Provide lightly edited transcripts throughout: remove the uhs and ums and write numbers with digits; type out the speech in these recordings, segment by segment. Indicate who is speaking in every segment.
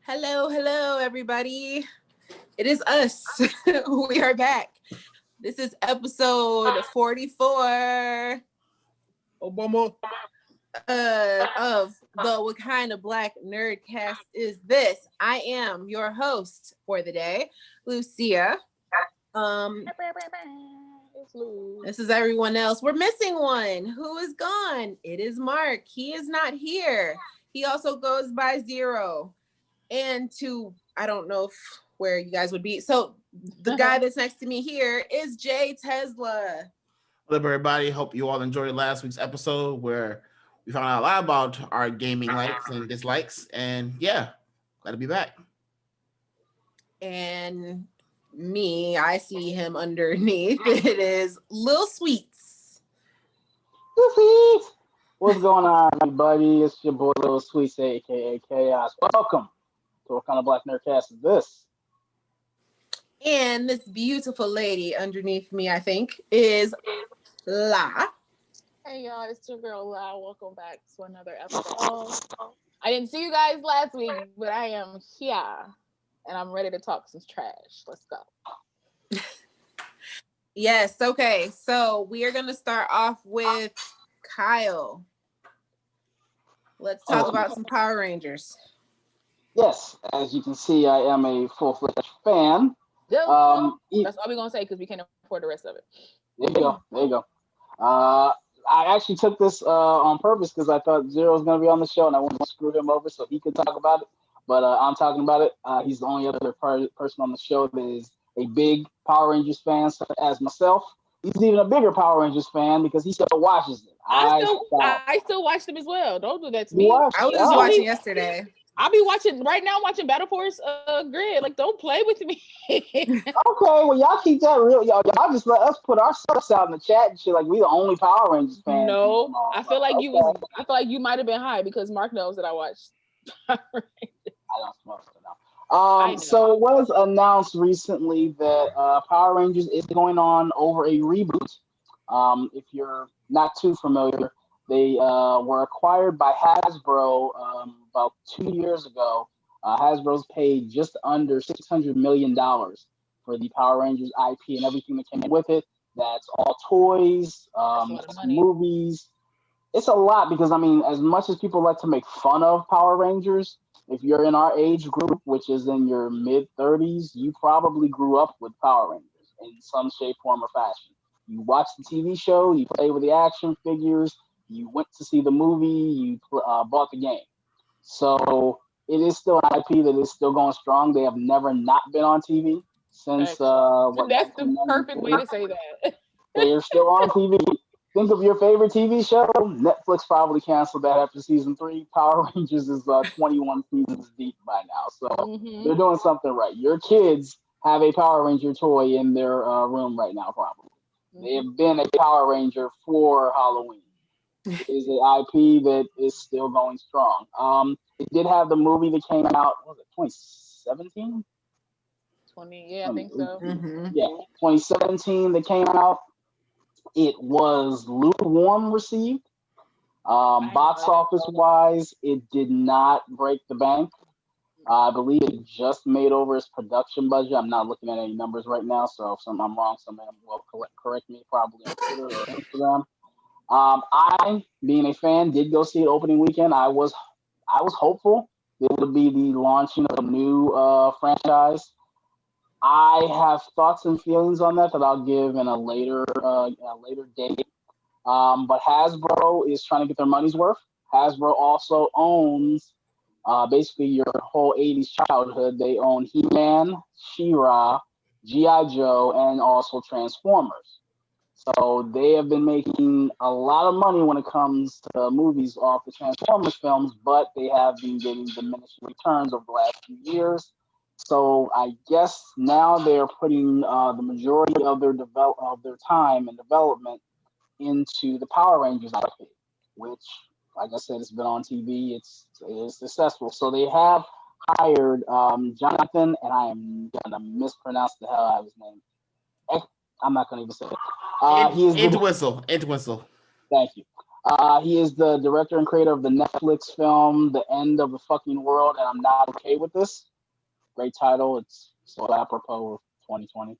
Speaker 1: Hello, hello, everybody. It is us. We are back. This is episode 44
Speaker 2: Obama.
Speaker 1: of the What Kind of Black Nerdcast is this? I am your host for the day, Lucia. This is everyone else. We're missing one. Who is gone? It is Mark. He is not here. He also goes by Zero. And I don't know where you guys would be. So the guy that's next to me here is JayTezla.
Speaker 2: Hello, everybody. Hope you all enjoyed last week's episode where we found out a lot about our gaming likes and dislikes. And yeah, glad to be back.
Speaker 1: And me, I see him underneath. It is Lil Sweets.
Speaker 3: What's going on, everybody? It's your boy Lil Sweets, aka Kayos. Welcome to What Kind of Black Nerdcast is this?
Speaker 1: And this beautiful lady underneath me, I think, is La.
Speaker 4: Hey y'all, it's your girl La. Welcome back to another episode. I didn't see you guys last week, but I am here and I'm ready to talk some trash. Let's go.
Speaker 1: Yes, okay. So we are gonna start off with Kyle. Let's talk about some Power Rangers.
Speaker 3: Yes, as you can see, I am a full-fledged fan.
Speaker 4: That's all we're gonna say because we can't afford the rest of it.
Speaker 3: There you go. I actually took this on purpose because I thought Zero was going to be on the show and I wanted to screw him over so he could talk about it. But I'm talking about it. He's the only other person on the show that is a big Power Rangers fan, such as myself. He's even a bigger Power Rangers fan because he still watches it.
Speaker 4: I still watch them as well. Don't do that to me.
Speaker 1: I was just watching yesterday.
Speaker 4: I'll be watching right now. I'm watching Battle Force Grid. Like, don't play with me.
Speaker 3: Okay, well, y'all keep that real. Y'all just let us put our stuff out in the chat and shit. Like, we the only Power Rangers fans.
Speaker 4: No, I feel like I feel like you might have been high because Mark knows that I watched Power Rangers.
Speaker 3: I don't smoke now. So it was announced recently that Power Rangers is going on over a reboot. If you're not too familiar, they were acquired by Hasbro about 2 years ago. Hasbro's paid just under $600 million for the Power Rangers IP and everything that came with it. That's all toys, movies. It's a lot because, I mean, as much as people like to make fun of Power Rangers, if you're in our age group, which is in your mid-30s, you probably grew up with Power Rangers in some shape, form, or fashion. You watched the TV show, you played with the action figures, you went to see the movie, you bought the game. So it is still an IP that is still going strong. They have never not been on TV since
Speaker 4: that's the perfect way to say that.
Speaker 3: They are still on TV. Think of your favorite TV show. Netflix probably canceled that after season 3. Power Rangers is 21 seasons deep by now. So they're doing something right. Your kids have a Power Ranger toy in their room right now, probably. They have been a Power Ranger for Halloween. It is an IP that is still going strong. It did have the movie that came out, what was it, 2017?
Speaker 4: I think so.
Speaker 3: Yeah, 2017 that came out. It was lukewarm received. Box office wise, it did not break the bank. I believe it just made over its production budget. I'm not looking at any numbers right now, so if I'm wrong, somebody will correct me probably on Twitter or Instagram. I, being a fan, did go see it opening weekend. I was hopeful it would be the launching of a new franchise. I have thoughts and feelings on that I'll give in a later date. But Hasbro is trying to get their money's worth. Hasbro also owns basically your whole 80s childhood. They own He-Man, She-Ra, G.I. Joe, and also Transformers. So they have been making a lot of money when it comes to movies off the Transformers films, but they have been getting diminished returns over the last few years. So I guess now they're putting the majority of their time and development into the Power Rangers IP, which, like I said, it's been on TV. It's successful. So they have hired Jonathan, and I am gonna mispronounce the hell out of his name. I'm not gonna even say it.
Speaker 2: Entwistle.
Speaker 3: Thank you. He is the director and creator of the Netflix film The End of the Fucking World, and I'm Not Okay with This. Great title. It's so apropos of 2020.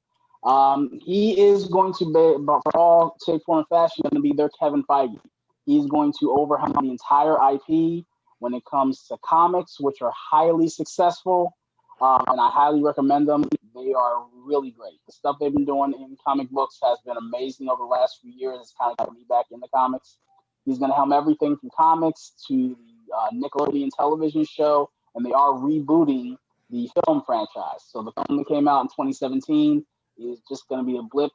Speaker 3: He is going to be, but for all shape, form, and fashion, going to be their Kevin Feige. He's going to overhaul the entire IP when it comes to comics, which are highly successful, and I highly recommend them. They are really great. The stuff they've been doing in comic books has been amazing over the last few years. It's kind of got me back into comics. He's going to helm everything from comics to the Nickelodeon television show, and they are rebooting the film franchise. So the film that came out in 2017 is just going to be a blip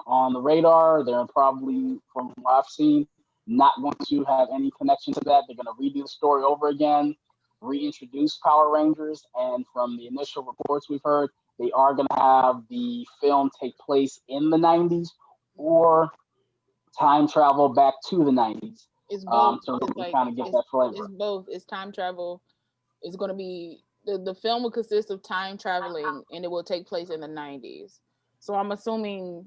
Speaker 3: on the radar. They're probably, from what I've seen, not going to have any connection to that. They're going to redo the story over again, reintroduce Power Rangers, and from the initial reports we've heard, they are going to have the film take place in the 90s or time travel back to the 90s.
Speaker 4: It's both.
Speaker 3: So
Speaker 4: It's
Speaker 3: we kind of get that flavor.
Speaker 4: It's both. It's time travel. It's going to be the film will consist of time traveling, and it will take place in the 90s. So I'm assuming.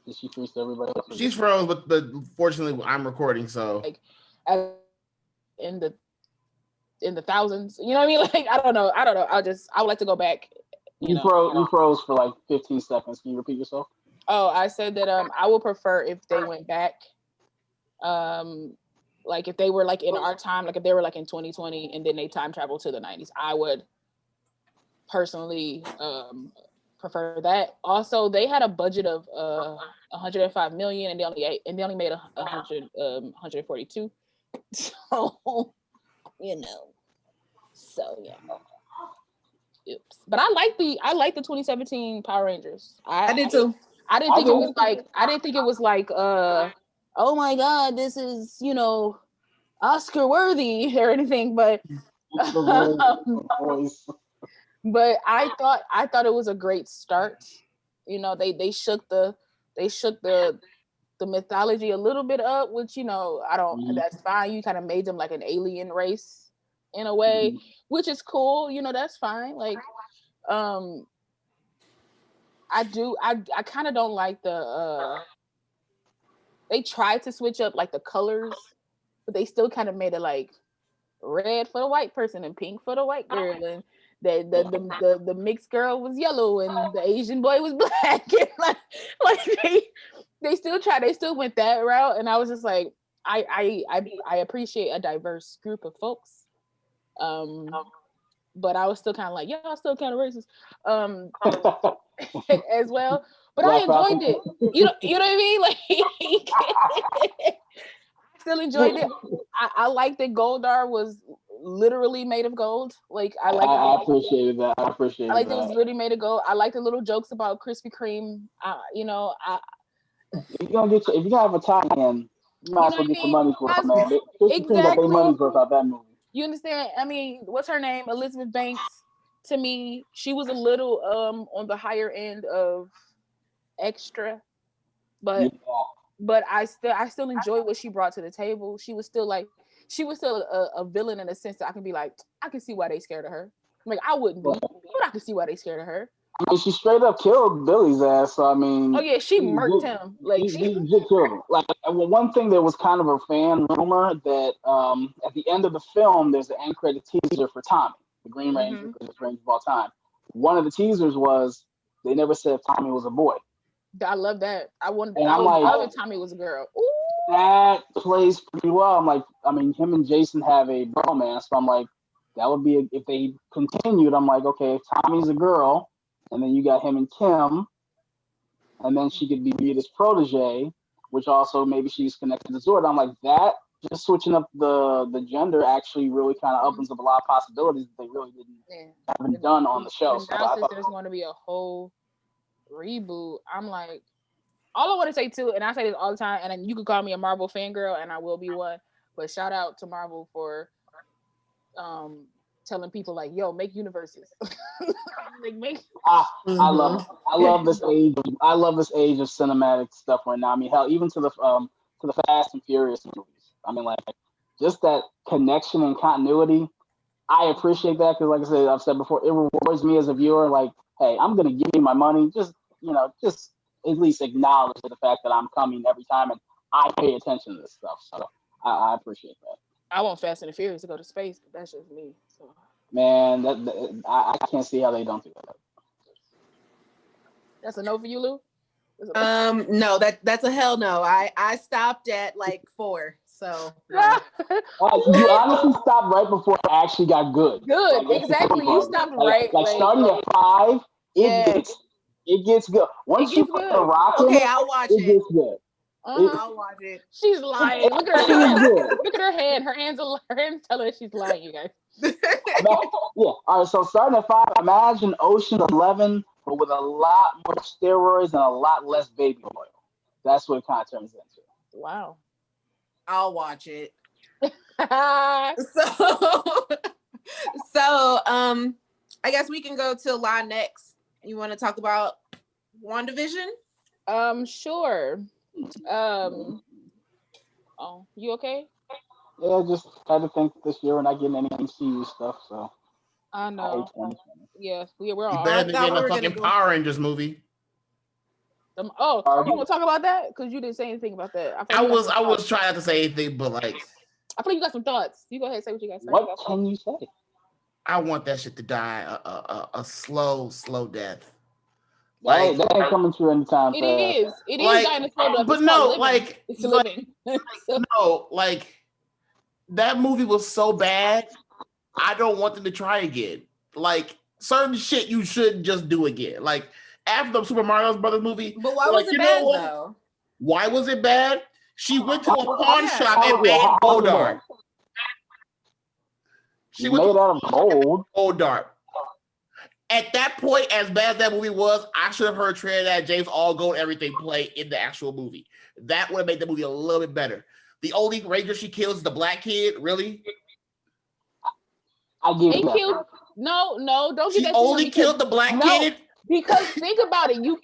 Speaker 3: Did she freeze everybody else?
Speaker 2: She's froze, but fortunately I'm recording, so
Speaker 4: like in the thousands. You know what I mean? Like I don't know. I would like to go back.
Speaker 3: You froze for like 15 seconds. Can you repeat yourself?
Speaker 4: Oh, I said that I would prefer if they went back. Like if they were like in our time, like if they were like in 2020 and then they time travel to the 90s, I would personally prefer that. Also, they had a budget of 105 million and they only made 142. So, you know. So yeah. Oops. But I like the 2017 Power Rangers. I did too. I didn't think it was like oh my god, this is, you know, Oscar worthy or anything, but but I thought it was a great start. You know, they shook the mythology a little bit up, which, you know, that's fine. You kind of made them like an alien race in a way, which is cool. You know, that's fine. Like, I kind of don't like they tried to switch up like the colors, but they still kind of made it like red for the white person and pink for the white girl, and the mixed girl was yellow and the Asian boy was black. And like they still went that route, and I was just like, I appreciate a diverse group of folks, but I was still kind of like, y'all still kind of racist as well. But I enjoyed it. You know what I mean? Like, I still enjoyed it. I like that Goldar was literally made of gold. Like, I
Speaker 3: appreciated that. I appreciate.
Speaker 4: I like that it was literally made of gold. I like the little jokes about Krispy Kreme. You know,
Speaker 3: if you're gonna have a tie-in, you might as well get some money's worth, man. Krispy Kreme got their money's worth out that movie.
Speaker 4: You understand? I mean, what's her name? Elizabeth Banks. To me, she was a little on the higher end of extra, but I still enjoy what she brought to the table. She was still a villain in a sense that I can be like, I can see why they scared of her. Like, I wouldn't be, but I can see why they scared of her.
Speaker 3: I mean, she straight up killed Billy's ass. So I mean,
Speaker 4: oh yeah, she murked him. Like,
Speaker 3: she killed him. Like, one thing that was kind of a fan rumor that at the end of the film, there's an end credit teaser for Tommy, the Green Ranger, the greatest Ranger of all time. One of the teasers was they never said Tommy was a boy.
Speaker 4: I love that. I would love if Tommy was a girl. Ooh.
Speaker 3: That plays pretty well. I'm like, I mean, him and Jason have a bromance, so I'm like, that would be if they continued. I'm like, okay, if Tommy's a girl, and then you got him and Kim, and then she could be Rita's protege, which also maybe she's connected to Zord. I'm like, that just switching up the gender actually really kind of opens up a lot of possibilities that they really haven't done on the show.
Speaker 4: So now, since there's going to be a whole reboot, I'm like, all I want to say too, and I say this all the time, and you could call me a Marvel fangirl, and I will be one, but shout out to Marvel for telling people like, yo, make universes. Like, make.
Speaker 3: I love this age. I love this age of cinematic stuff right now. I mean, hell, even to the Fast and Furious movies. I mean, like, just that connection and continuity. I appreciate that because, like I said, I've said before, it rewards me as a viewer. Like, hey, I'm gonna give you my money. Just at least acknowledge the fact that I'm coming every time and I pay attention to this stuff. So I appreciate that.
Speaker 4: I want Fast and the Furious to go to space, but that's just me. So
Speaker 3: Man, I can't see how they don't do that.
Speaker 4: that's a no for you, Lou?
Speaker 1: No, that's a hell no. I stopped at like 4, so no.
Speaker 3: You honestly stopped right before it actually got good.
Speaker 4: Good,
Speaker 3: Like,
Speaker 4: exactly. You stopped right.
Speaker 3: like starting at 5, it gets good. Once you
Speaker 4: gets
Speaker 3: put
Speaker 4: good.
Speaker 3: the rock in
Speaker 1: Okay,
Speaker 3: it,
Speaker 1: I'll watch
Speaker 3: it
Speaker 1: it.
Speaker 3: gets good.
Speaker 1: I'll watch it.
Speaker 4: She's lying. Look at her. Look at her hand. Her hands telling her she's lying, you guys.
Speaker 3: Yeah. All right. So starting at 5, imagine Ocean 11, but with a lot more steroids and a lot less baby oil. That's what it kind of turns into.
Speaker 4: Wow.
Speaker 1: I'll watch it.
Speaker 4: Sure.
Speaker 1: So I guess we can go to La next. You want to talk about WandaVision?
Speaker 4: Oh, you okay?
Speaker 3: Yeah, just had to think this year we're not getting any MCU stuff, so
Speaker 4: I know. Yeah, we're
Speaker 2: You
Speaker 4: all
Speaker 2: better than
Speaker 1: thought
Speaker 2: getting
Speaker 1: we
Speaker 2: a
Speaker 1: were
Speaker 2: fucking
Speaker 1: gonna go-
Speaker 2: Power Rangers movie.
Speaker 4: you want to talk about that? Because you didn't say anything about that.
Speaker 2: I was trying not to say anything, but like
Speaker 4: I feel like you got some thoughts. You go ahead and say what you guys say.
Speaker 3: What can you say?
Speaker 2: I want that shit to die a slow death.
Speaker 3: Like that ain't coming to anytime.
Speaker 4: It is. It is
Speaker 2: like,
Speaker 4: dying a slow death.
Speaker 2: but
Speaker 4: It's
Speaker 2: no,
Speaker 4: called living.
Speaker 2: like
Speaker 4: It's living.
Speaker 2: no, like that movie was so bad. I don't want them to try again. Like certain shit you shouldn't just do again. Like after the Super Mario Brothers movie.
Speaker 1: But why was it bad though?
Speaker 2: Why was it bad? She went to a pawn shop and made gold dart. She
Speaker 3: made out of gold.
Speaker 2: Gold dart. At that point, as bad as that movie was, I should have heard Trinidad James all gold everything play in the actual movie. That would have made the movie a little bit better. The only ranger she kills is the black kid. Really?
Speaker 3: I give that.
Speaker 4: No, don't get that.
Speaker 2: She only killed the black kid.
Speaker 4: Because think about it, you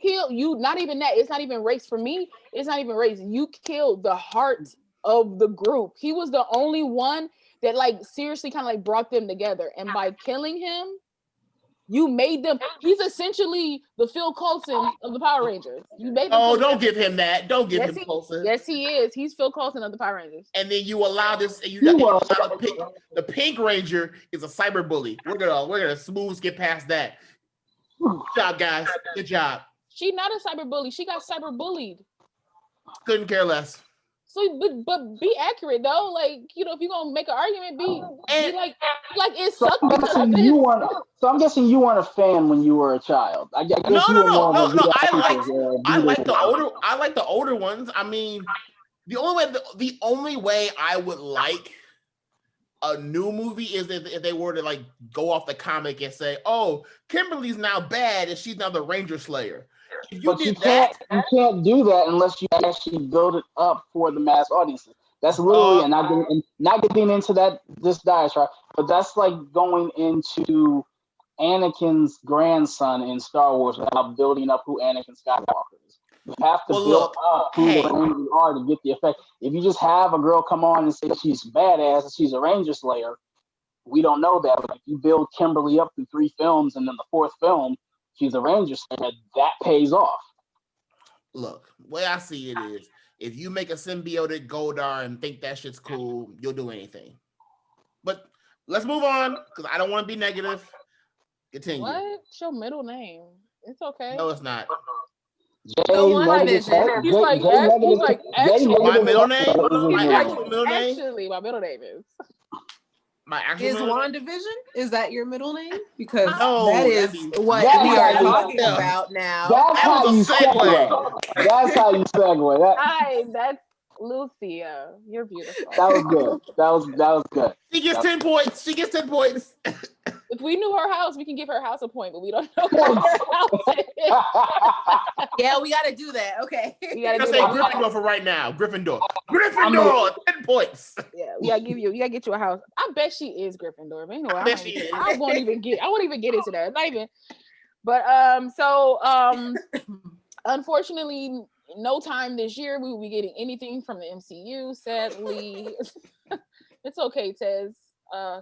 Speaker 4: not even that. It's not even race for me. It's not even race. You killed the heart of the group. He was the only one that like seriously kind of like brought them together. And by killing him, you made them. He's essentially the Phil Coulson of the Power Rangers. You made them.
Speaker 2: Oh, don't give him that. Don't give him Coulson.
Speaker 4: Yes, he is. He's Phil Coulson of the Power Rangers.
Speaker 2: And then you allow this. And you allow the Pink Ranger is a cyber bully. We're gonna smooth skip past that. Good job, guys. Good job.
Speaker 4: She's not a cyber bully. She got cyber bullied.
Speaker 2: Couldn't care less.
Speaker 4: So, but be accurate though. Like, you know, if you're gonna make an argument, be like it sucked.
Speaker 3: So I'm guessing you weren't a fan when you were a child. I guess
Speaker 2: no. I like the older ones. I mean, the only way I would like a new movie is if they were to like go off the comic and say, "Oh, Kimberly's now bad and she's now the Ranger Slayer." If you
Speaker 3: can't do that unless you actually build it up for the mass audiences. That's literally, and not getting into this diatribe, but that's like going into Anakin's grandson in Star Wars without building up who Anakin Skywalker is. You have to build up who the Rangers are to get the effect. If you just have a girl come on and say she's badass and she's a Ranger Slayer, we don't know that. But if you build Kimberly up through 3 films and then the 4th film, she's a Ranger Slayer, that pays off.
Speaker 2: Look, the way I see it is, if you make a symbiotic Goldar and think that shit's cool, you'll do anything. But let's move on, because I don't want to be negative. Continue.
Speaker 4: What's your middle name? It's okay.
Speaker 2: No, it's not.
Speaker 4: He's like,
Speaker 2: my middle name?
Speaker 4: My actual middle name? Actually, my middle name is.
Speaker 1: My actual is WandaVision? Is that your middle name? Because that is what we are talking about now.
Speaker 3: That's how you segue. That's how you segue.
Speaker 4: Hi, that's Lucia. You're beautiful.
Speaker 3: That was good. That was good.
Speaker 2: She gets 10 points.
Speaker 4: If we knew her house, we can give her house a point, but we don't know her house is.
Speaker 1: Yeah, we got to do that. Okay.
Speaker 2: We got to say Gryffindor for right now. Gryffindor, 10 points.
Speaker 4: Yeah, we got to get you a house. I bet she is Gryffindor. But anyway, I won't even get into that. Not even. But unfortunately, no time this year we will be getting anything from the MCU. Sadly, it's okay, Tez.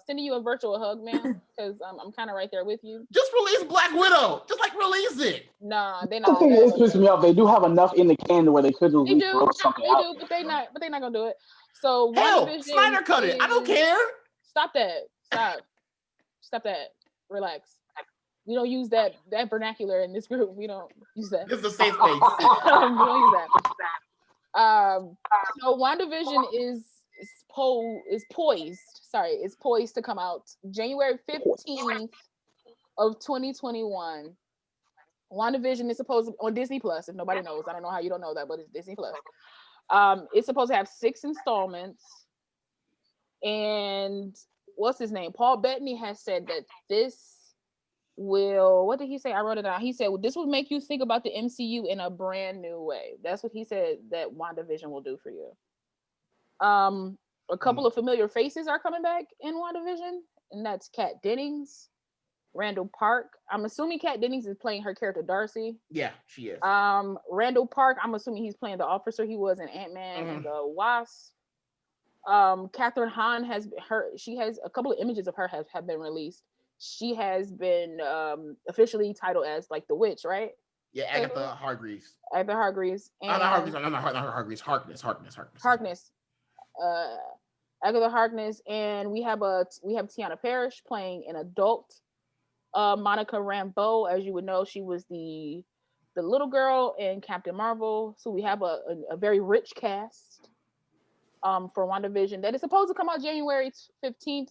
Speaker 4: Sending you a virtual hug, man, because I'm kind of right there with you.
Speaker 2: Just release Black Widow. Just like release it.
Speaker 4: Nah, they
Speaker 3: I
Speaker 4: not.
Speaker 3: think it's pissing me off. They do have enough in the can to where they could at
Speaker 4: They
Speaker 3: least
Speaker 4: do,
Speaker 3: throw something
Speaker 4: they
Speaker 3: out.
Speaker 4: do, but they not. But they not gonna do it. So
Speaker 2: Hell,
Speaker 4: WandaVision
Speaker 2: Snyder cut it. I don't care.
Speaker 4: Stop that. Stop that. Relax. We don't use that vernacular in this group. We don't use that.
Speaker 2: This is a safe space.
Speaker 4: We don't use that. So WandaVision is poised to come out January 15th of 2021. WandaVision is supposed to on Disney Plus. If nobody knows, I don't know how you don't know that, but it's Disney Plus. It's supposed to have 6 installments. And what's his name? Paul Bettany has said that this will, what did he say? I wrote it down. He said, well, this will make you think about the MCU in a brand new way. That's what he said that WandaVision will do for you. A couple of familiar faces are coming back in WandaVision, and that's Kat Dennings, Randall Park. I'm assuming Kat Dennings is playing her character Darcy.
Speaker 2: Yeah, she is.
Speaker 4: Randall Park, I'm assuming he's playing the officer he was in Ant-Man and the Wasp. Catherine Hahn has a couple of images of her have been released. She has been officially titled as like the witch, right?
Speaker 2: Yeah, Agatha Hargreaves.
Speaker 4: Agatha Hargreaves. And
Speaker 2: not Hargreaves. Not Hargreaves. Harkness.
Speaker 4: Agatha Harkness, and we have Tiana Parrish playing an adult Monica Rambeau. As you would know, she was the little girl in Captain Marvel. So we have a very rich cast for WandaVision that is supposed to come out January 15th.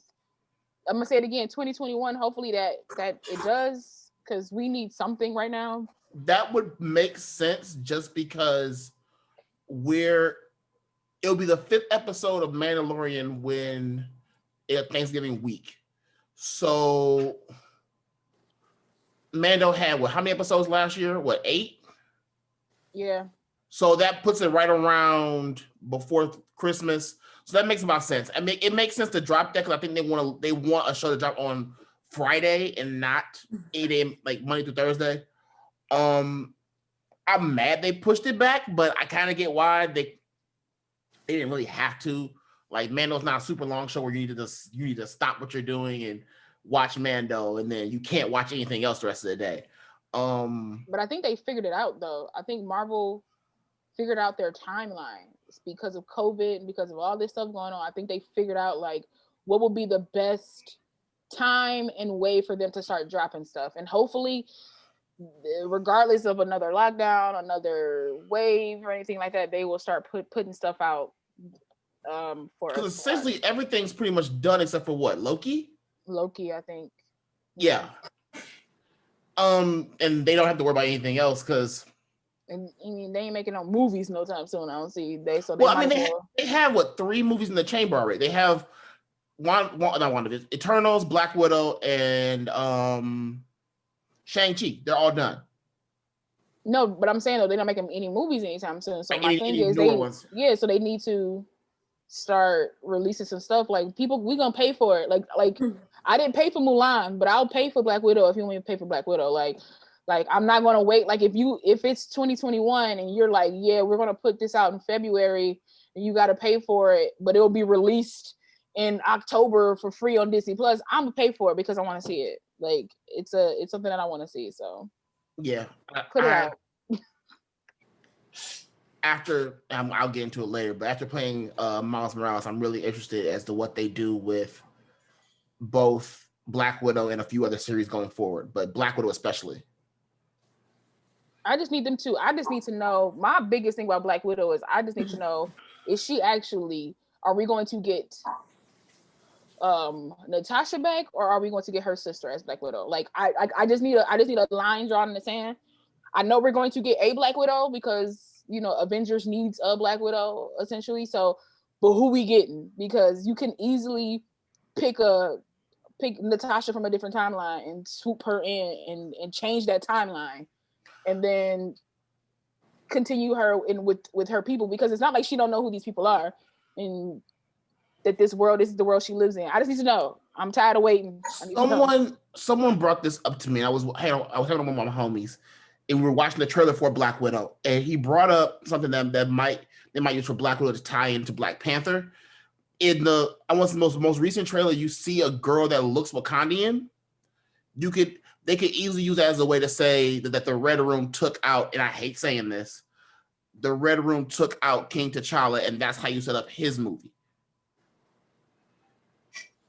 Speaker 4: I'm gonna say it again, 2021. Hopefully that it does, because we need something right now.
Speaker 2: That would make sense just because it'll be the 5th episode of Mandalorian when Thanksgiving week. So Mando had how many episodes last year? 8?
Speaker 4: Yeah.
Speaker 2: So that puts it right around before Christmas. So that makes about sense. I mean, it makes sense to drop that because I think they want a show to drop on Friday and not 8 a.m. like Monday through Thursday. I'm mad they pushed it back, but I kind of get why they didn't really have to. Like, Mando's not a super long show where you need to stop what you're doing and watch Mando, and then you can't watch anything else the rest of the day.
Speaker 4: But I think they figured it out though. I think Marvel figured out their timeline. It's because of COVID and because of all this stuff going on. I think they figured out like what will be the best time and way for them to start dropping stuff, and hopefully, regardless of another lockdown, another wave, or anything like that, they will start putting stuff out. Because
Speaker 2: essentially everything's pretty much done except for what? Loki, I
Speaker 4: think.
Speaker 2: Yeah. And they don't have to worry about anything else because.
Speaker 4: And I mean, they ain't making no movies no time soon. I don't see they. So
Speaker 2: they have 3 movies in the chamber already. They have Eternals, Black Widow, and Shang-Chi. They're all done.
Speaker 4: No, but I'm saying though, they're not making any movies anytime soon. So
Speaker 2: like
Speaker 4: my thing is so they need to start releasing some stuff. Like, people, we gonna pay for it. Like I didn't pay for Mulan, but I'll pay for Black Widow if you want me to pay for Black Widow. Like I'm not gonna wait. Like if it's 2021 and you're like, yeah, we're gonna put this out in February and you gotta pay for it, but it'll be released in October for free on Disney Plus, I'm gonna pay for it because I want to see it. Like it's something that I want to see. So
Speaker 2: yeah,
Speaker 4: put it out.
Speaker 2: After I'll get into it later, but after playing Miles Morales, I'm really interested as to what they do with both Black Widow and a few other series going forward, but Black Widow especially.
Speaker 4: I just need to know. My biggest thing about Black Widow is I just need to know, are we going to get Natasha back, or are we going to get her sister as Black Widow? Like I just need a line drawn in the sand. I know we're going to get a Black Widow because Avengers needs a Black Widow essentially. So, but who we getting? Because you can easily pick Natasha from a different timeline and swoop her in and change that timeline, and then continue her in with her people, because it's not like she don't know who these people are and that this is the world she lives in. I just need to know. I'm tired of waiting.
Speaker 2: Someone brought this up to me. I was talking to one of my homies, and we were watching the trailer for Black Widow, and he brought up something that they might use for Black Widow to tie into Black Panther. in the most recent trailer, you see a girl that looks Wakandian. They could easily use that as a way to say that the Red Room took out, and I hate saying this, the Red Room took out King T'Challa, and that's how you set up his movie.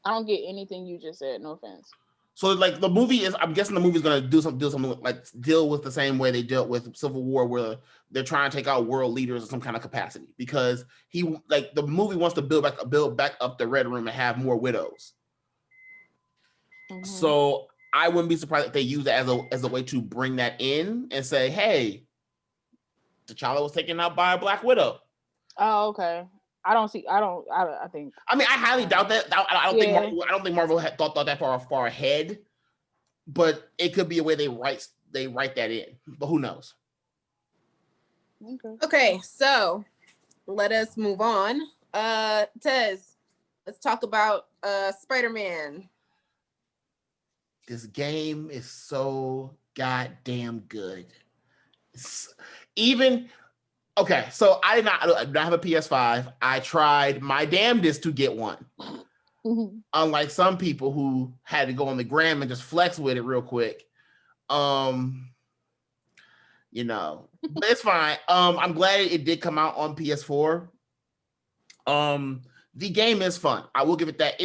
Speaker 4: I don't get anything you just said. No offense.
Speaker 2: So like the movie is, I'm guessing the movie is gonna do something like deal with the same way they dealt with Civil War, where they're trying to take out world leaders in some kind of capacity, because the movie wants to build back up the Red Room and have more widows. Mm-hmm. So I wouldn't be surprised if they use that as a way to bring that in and say, hey, T'Challa was taken out by a Black Widow.
Speaker 4: Oh, okay. I think.
Speaker 2: I mean, I highly doubt that. I don't think Marvel had thought that far ahead, but it could be a way they write that in. But who knows?
Speaker 1: Okay, so let us move on. Tez, let's talk about Spider-Man.
Speaker 2: This game is so goddamn good. Okay, so I did not have a PS5. I tried my damnedest to get one. Mm-hmm. Unlike some people who had to go on the gram and just flex with it real quick. But it's fine. I'm glad it did come out on PS4. The game is fun. I will give it that.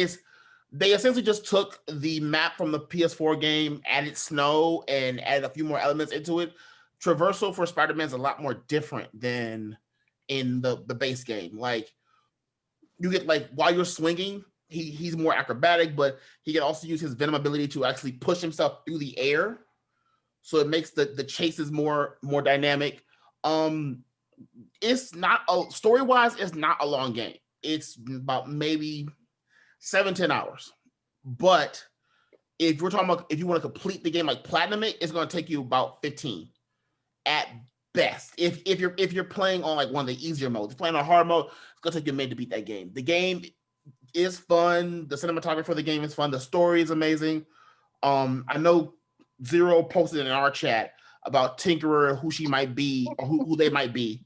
Speaker 2: They essentially just took the map from the PS4 game, added snow, and added a few more elements into it. Traversal for Spider-Man is a lot more different than in the base game. Like, you get, like, while you're swinging, he's more acrobatic, but he can also use his Venom ability to actually push himself through the air. So it makes the chases more dynamic. It's not story-wise, it's not a long game. It's about maybe 7-10 hours. But if we're talking about if you want to complete the game, like platinum it's going to take you about 15 at best. If you're playing on like one of the easier modes, if you're playing on hard mode, it's going to take you a minute to beat that game. The game is fun. The cinematography for the game is fun. The story is amazing. I know Zero posted in our chat about Tinkerer, who she might be, or who they might be.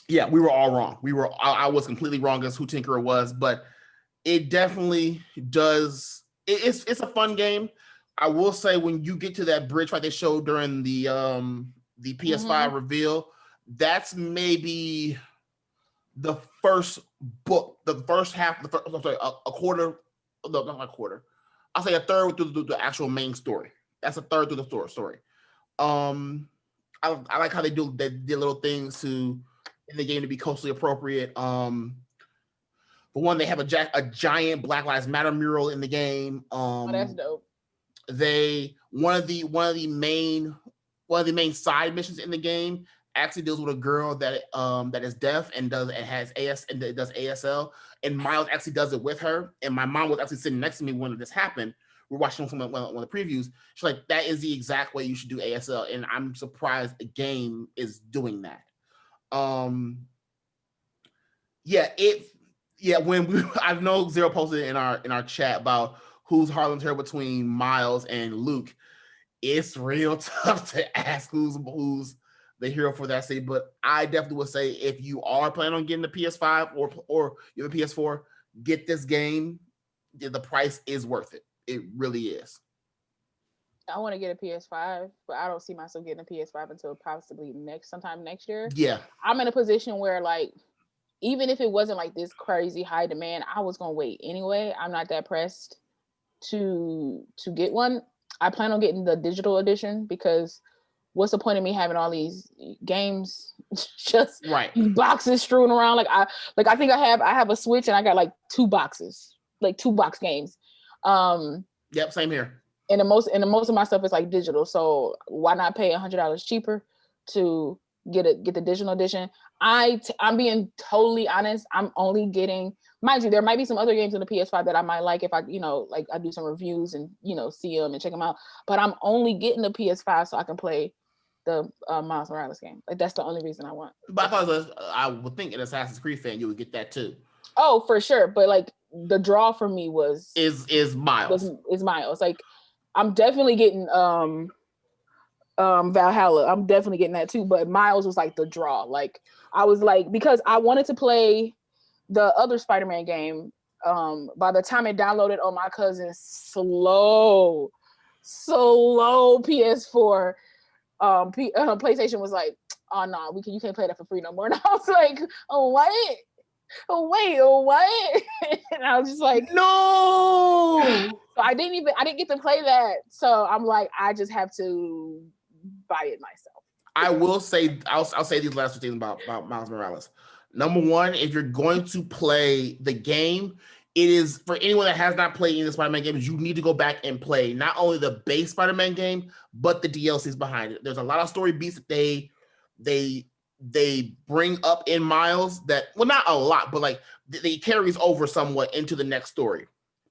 Speaker 2: Yeah, we were all wrong. I was completely wrong as who Tinkerer was, but it definitely does. It's a fun game. I will say when you get to that bridge fight they showed during the PS5 reveal, that's maybe the first book, the first half, a quarter. No, not a quarter. I'll say a third through the actual main story. That's a third through the story. I like how they did little things in the game to be culturally appropriate. For one, they have a giant Black Lives Matter mural in the game.
Speaker 4: Oh, that's dope.
Speaker 2: One of the main side missions in the game actually deals with a girl that is deaf and does ASL, and Miles actually does it with her. And my mom was actually sitting next to me when this happened. We're watching one of the previews. She's like, "That is the exact way you should do ASL," and I'm surprised the game is doing that. I know Zero posted in our chat about who's Harlem's hair between Miles and Luke. It's real tough to ask who's the hero for that city, but I definitely would say if you are planning on getting the PS5 or you have a PS4, get this game. The price is worth it. It really is.
Speaker 4: I want to get a PS5, but I don't see myself getting a PS5 until possibly sometime next year.
Speaker 2: Yeah.
Speaker 4: I'm in a position where, like, even if it wasn't like this crazy high demand, I was gonna wait anyway. I'm not that pressed to get one. I plan on getting the digital edition because what's the point of me having all these games just boxes strewn around? I think I have a Switch and I got like 2 boxes, like 2 box games.
Speaker 2: Yep, same here.
Speaker 4: And the most of my stuff is like digital. So why not pay $100 cheaper to get the digital edition? I'm being totally honest. I'm only getting, mind you, there might be some other games in the PS5 that I might like if I, like I do some reviews and, see them and check them out. But I'm only getting the PS5 so I can play the Miles Morales game. Like, that's the only reason I want.
Speaker 2: But I would think an Assassin's Creed fan, you would get that too.
Speaker 4: Oh, for sure. But like the draw for me
Speaker 2: is Miles.
Speaker 4: Is Miles. Like, I'm definitely getting Valhalla. I'm definitely getting that too. But Miles was like the draw. Like, I was like, because I wanted to play the other Spider-Man game, by the time it downloaded on my cousin's slow PS4, PlayStation was like, oh no, you can't play that for free no more. And I was like, oh what? Oh wait, oh what? And I was just like,
Speaker 2: no.
Speaker 4: So I didn't get to play that. So I'm like, I just have to buy it myself.
Speaker 2: I will say, I'll say these last two things about Miles Morales. Number one, if you're going to play the game, it is for anyone that has not played any of the Spider-Man games, you need to go back and play not only the base Spider-Man game, but the DLCs behind it. There's a lot of story beats that they bring up in Miles that, well, not a lot, but like they carries over somewhat into the next story,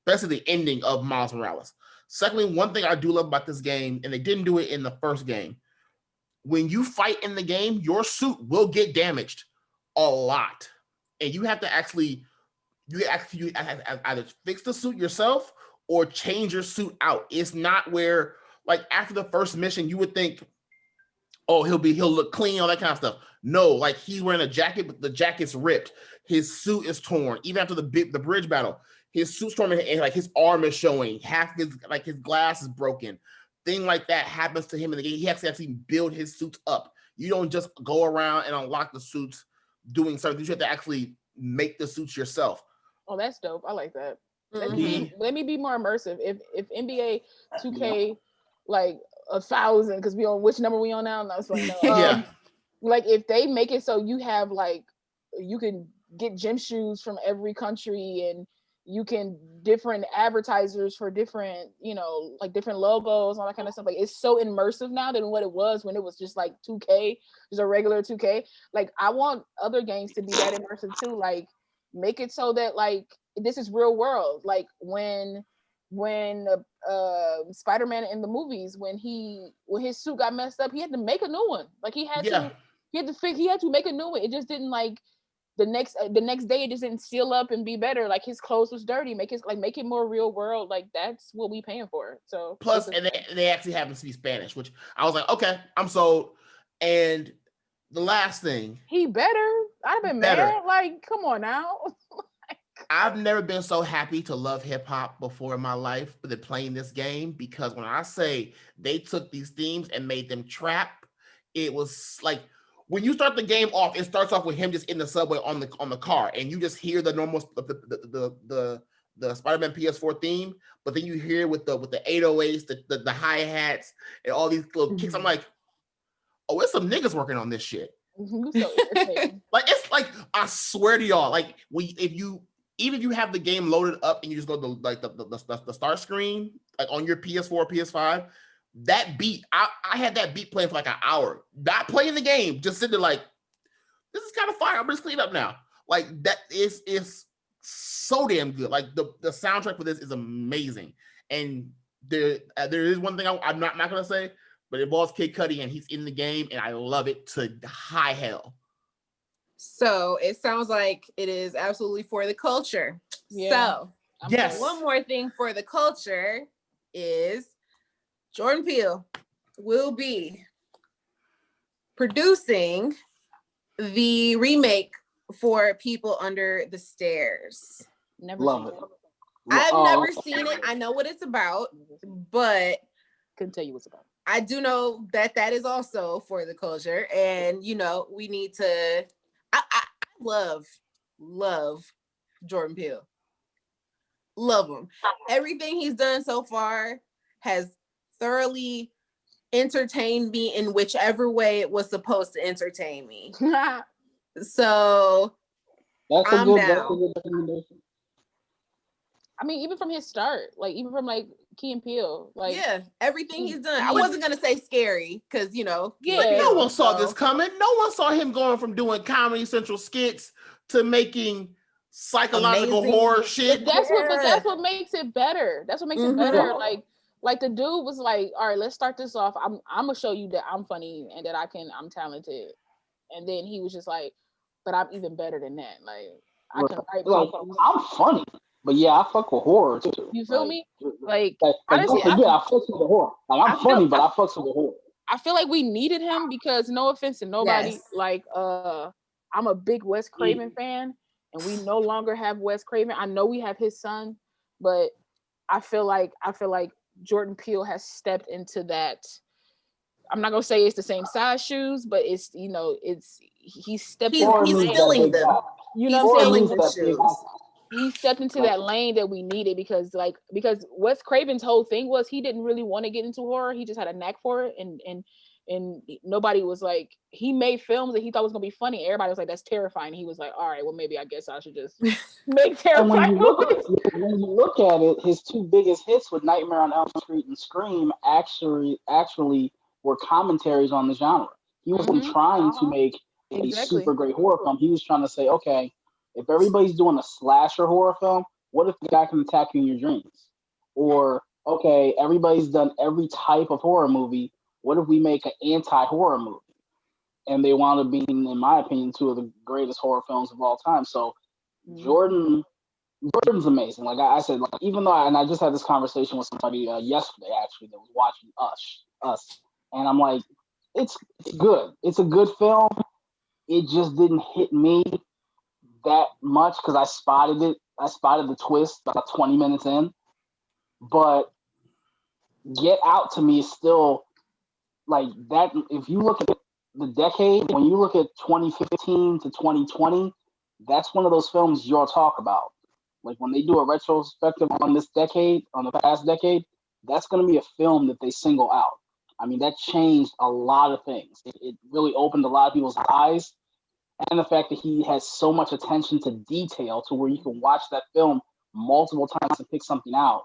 Speaker 2: especially the ending of Miles Morales. Secondly, one thing I do love about this game, and they didn't do it in the first game, when you fight in the game, your suit will get damaged a lot. And you have to you either fix the suit yourself or change your suit out. It's not where, like, after the first mission, you would think, oh, he'll look clean, all that kind of stuff. No, like, he's wearing a jacket, but the jacket's ripped. His suit is torn. Even after the bridge battle, his suit's torn, and like his arm is showing. Half his glass is broken. Thing like that happens to him in the game. He has to actually build his suits up. You don't just go around and unlock the suits doing certain things. You have to actually make the suits yourself.
Speaker 4: Oh, that's dope. I like that.
Speaker 1: Mm-hmm.
Speaker 4: Let me be more immersive. If NBA 2K like 1,000, because we on which number we on now? And I was like, no.
Speaker 2: Yeah.
Speaker 4: Like if they make it so you have like you can get gym shoes from every country, and you can different advertisers for different, like different logos, all that kind of stuff. Like it's so immersive now than what it was when it was just like 2K, just a regular 2K. Like I want other games to be that immersive too. Like make it so that like this is real world. Like when Spider-Man in the movies, when his suit got messed up, he had to make a new one. Like he had to make a new one. It just didn't like the next day it just didn't seal up and be better. Like his clothes was dirty. Make it more real world. Like that's what we paying for. So
Speaker 2: plus, and they actually happen to be Spanish, which I was like, okay, I'm sold. And the last thing,
Speaker 4: he better. I'd have been mad. Like, come on now.
Speaker 2: I've never been so happy to love hip hop before in my life than playing this game, because when I say they took these themes and made them trap, it was like when you start the game off, it starts off with him just in the subway on the car, and you just hear the normal the Spider-Man PS4 theme, but then you hear with the 808s, the hi-hats, and all these little kicks. I'm like, oh, it's some niggas working on this shit.
Speaker 4: So
Speaker 2: like it's like, I swear to y'all, like even if you have the game loaded up and you just go to like the start screen, like on your PS4, PS5, that beat, I had that beat playing for like an hour, not playing the game, just sitting there like, this is kind of fire. I'm just clean up now. Like that is so damn good. Like the soundtrack for this is amazing. And there is one thing I'm not gonna say, but it involves Kid Cudi and he's in the game, and I love it to high hell.
Speaker 1: So it sounds like it is absolutely for the culture.
Speaker 4: Yeah.
Speaker 1: So
Speaker 2: yes,
Speaker 1: one more thing for the culture is Jordan Peele will be producing the remake for People Under the Stairs.
Speaker 3: Love it.
Speaker 1: I've never seen it. I know what it's about, but
Speaker 4: couldn't tell you what's about.
Speaker 1: I do know that is also for the culture, and we need to. I love Jordan Peele. Love him. Everything he's done so far has thoroughly entertained me in whichever way it was supposed to entertain me. So I'm down.
Speaker 4: I mean, even from his start, like even from like Key and Peele, like
Speaker 1: everything he's done. I wasn't gonna say scary because
Speaker 2: no one saw this coming. No one saw him going from doing Comedy Central skits to making psychological horror shit.
Speaker 4: But that's what makes it better. That's what makes it better. Like the dude was like, all right, let's start this off. I'm gonna show you that I'm funny and that I'm talented. And then he was just like, but I'm even better than that. Like I can write.
Speaker 3: I'm funny. But yeah, I fuck with horror too.
Speaker 4: You feel me? Like
Speaker 3: honestly, I fuck with the horror. Like I'm funny, but I fuck with the horror.
Speaker 4: I feel like we needed him because no offense to nobody, like I'm a big Wes Craven fan, and we no longer have Wes Craven. I know we have his son, but I feel like Jordan Peele has stepped into that. I'm not gonna say it's the same size shoes, but it's he stepped
Speaker 1: He's
Speaker 4: into
Speaker 3: Or
Speaker 4: the
Speaker 3: needs
Speaker 4: lane.
Speaker 3: that
Speaker 1: filling
Speaker 3: big
Speaker 1: them.
Speaker 3: guy.
Speaker 4: You
Speaker 1: He's
Speaker 4: know what I'm
Speaker 3: Or
Speaker 4: saying?
Speaker 1: filling
Speaker 3: needs
Speaker 1: the
Speaker 3: that big
Speaker 1: shoes.
Speaker 4: He stepped into that lane that we needed because Wes Craven's whole thing was he didn't really want to get into horror. He just had a knack for it, and nobody was like, he made films that he thought was gonna be funny. Everybody was like, that's terrifying. He was like, all right, well maybe I guess I should just make
Speaker 3: And when
Speaker 4: terrifying
Speaker 3: you look
Speaker 4: movies.
Speaker 3: at when you look at it, his two biggest hits with Nightmare on Elm Street and Scream actually were commentaries on the genre. He wasn't trying to make a
Speaker 4: Exactly.
Speaker 3: super great horror film. He was trying to say, okay, if everybody's doing a slasher horror film, what if the guy can attack you in your dreams? Or okay, everybody's done every type of horror movie. What if we make an anti-horror movie? And they wound up being, in my opinion, two of the greatest horror films of all time. So Jordan's amazing. Like I said, like even though I just had this conversation with somebody yesterday actually that was watching us, and I'm like, it's good. It's a good film. It just didn't hit me that much because I spotted it. I spotted the twist about 20 minutes in. But Get Out to me is still like that. If you look at the decade, when you look at 2015 to 2020, that's one of those films you'll talk about. Like when they do a retrospective on this decade, on the past decade, that's going to be a film that they single out. I mean, that changed a lot of things. It really opened a lot of people's eyes. And the fact that he has so much attention to detail to where you can watch that film multiple times and pick something out.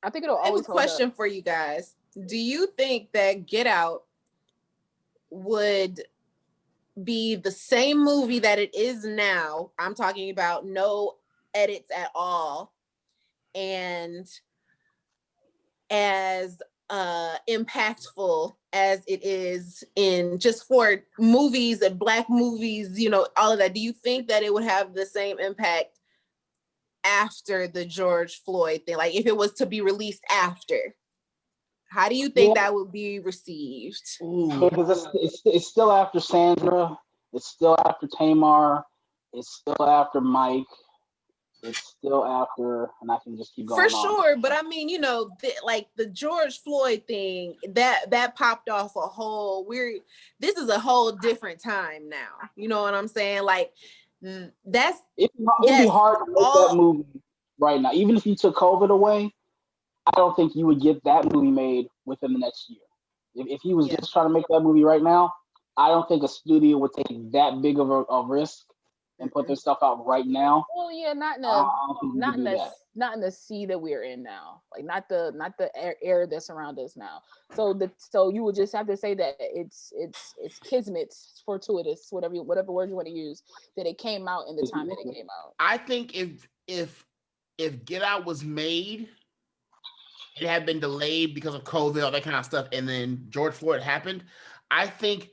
Speaker 4: I think it'll
Speaker 1: I have a
Speaker 4: always hold up.
Speaker 1: question for you guys. Do you think that Get Out would be the same movie that it is now? I'm talking about no edits at all, and as impactful as it is in just for movies and Black movies, all of that. Do you think that it would have the same impact after the George Floyd thing? Like if it was to be released after, how do you think that would be received?
Speaker 3: Because it's still after Sandra, it's still after Tamar, it's still after Mike, it's still after, and I can just keep going
Speaker 1: For
Speaker 3: on.
Speaker 1: sure, but I mean, like the George Floyd thing, that popped off a whole this is a whole different time now. You know what I'm saying? Like that's
Speaker 3: it'd be hard to make that movie right now. Even if you took COVID away, I don't think you would get that movie made within the next year. If he was just trying to make that movie right now, I don't think a studio would take that big of a risk and put their stuff out right now.
Speaker 4: Well, yeah, not in the sea that we're in now, like not the air that's around us now. So you would just have to say that it's kismet, fortuitous, whatever word you want to use, that it came out in the time that it came out.
Speaker 2: I think if Get Out was made, it had been delayed because of COVID, all that kind of stuff, and then George Floyd happened, I think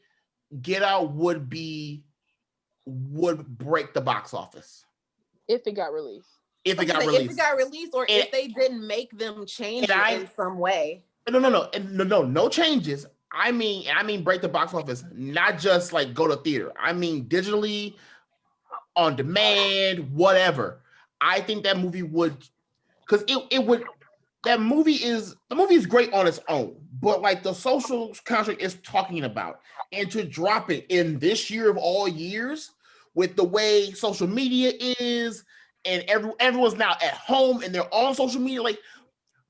Speaker 2: Get Out would break the box office
Speaker 4: if it got released.
Speaker 2: If it got released,
Speaker 1: or if they didn't make them change it in some way.
Speaker 2: No changes. I mean break the box office, not just like go to theater. I mean digitally, on demand, whatever. I think that movie would, because it would. The movie is great on its own, but like the social contract is talking about, and to drop it in this year of all years with the way social media is, and everyone's now at home and they're on social media. Like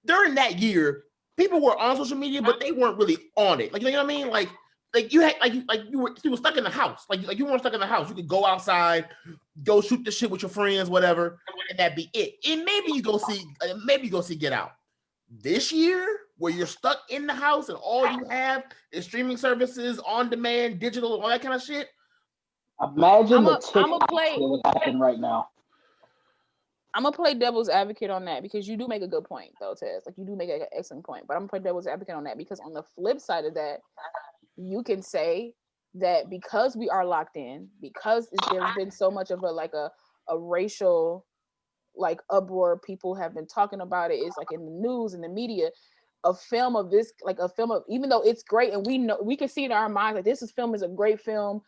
Speaker 2: during that year, people were on social media, but they weren't really on it. Like, you know what I mean? Like you had you were stuck in the house. Like you weren't stuck in the house. You could go outside, go shoot the shit with your friends, whatever, and that'd be it. And maybe you go see Get Out. This year, where you're stuck in the house and all you have is streaming services, on demand, digital, all that kind of shit.
Speaker 3: Imagine the TikTok that would happen right now.
Speaker 4: I'm gonna play devil's advocate on that, because you do make a good point, though, Tez. Like you do make an excellent point, but I'm gonna play devil's advocate on that, because on the flip side of that, you can say that because we are locked in, because there's been so much of a racial uproar, people have been talking about it. It's like in the news and the media. A film of this, even though it's great and we know, we can see in our minds like film is a great film,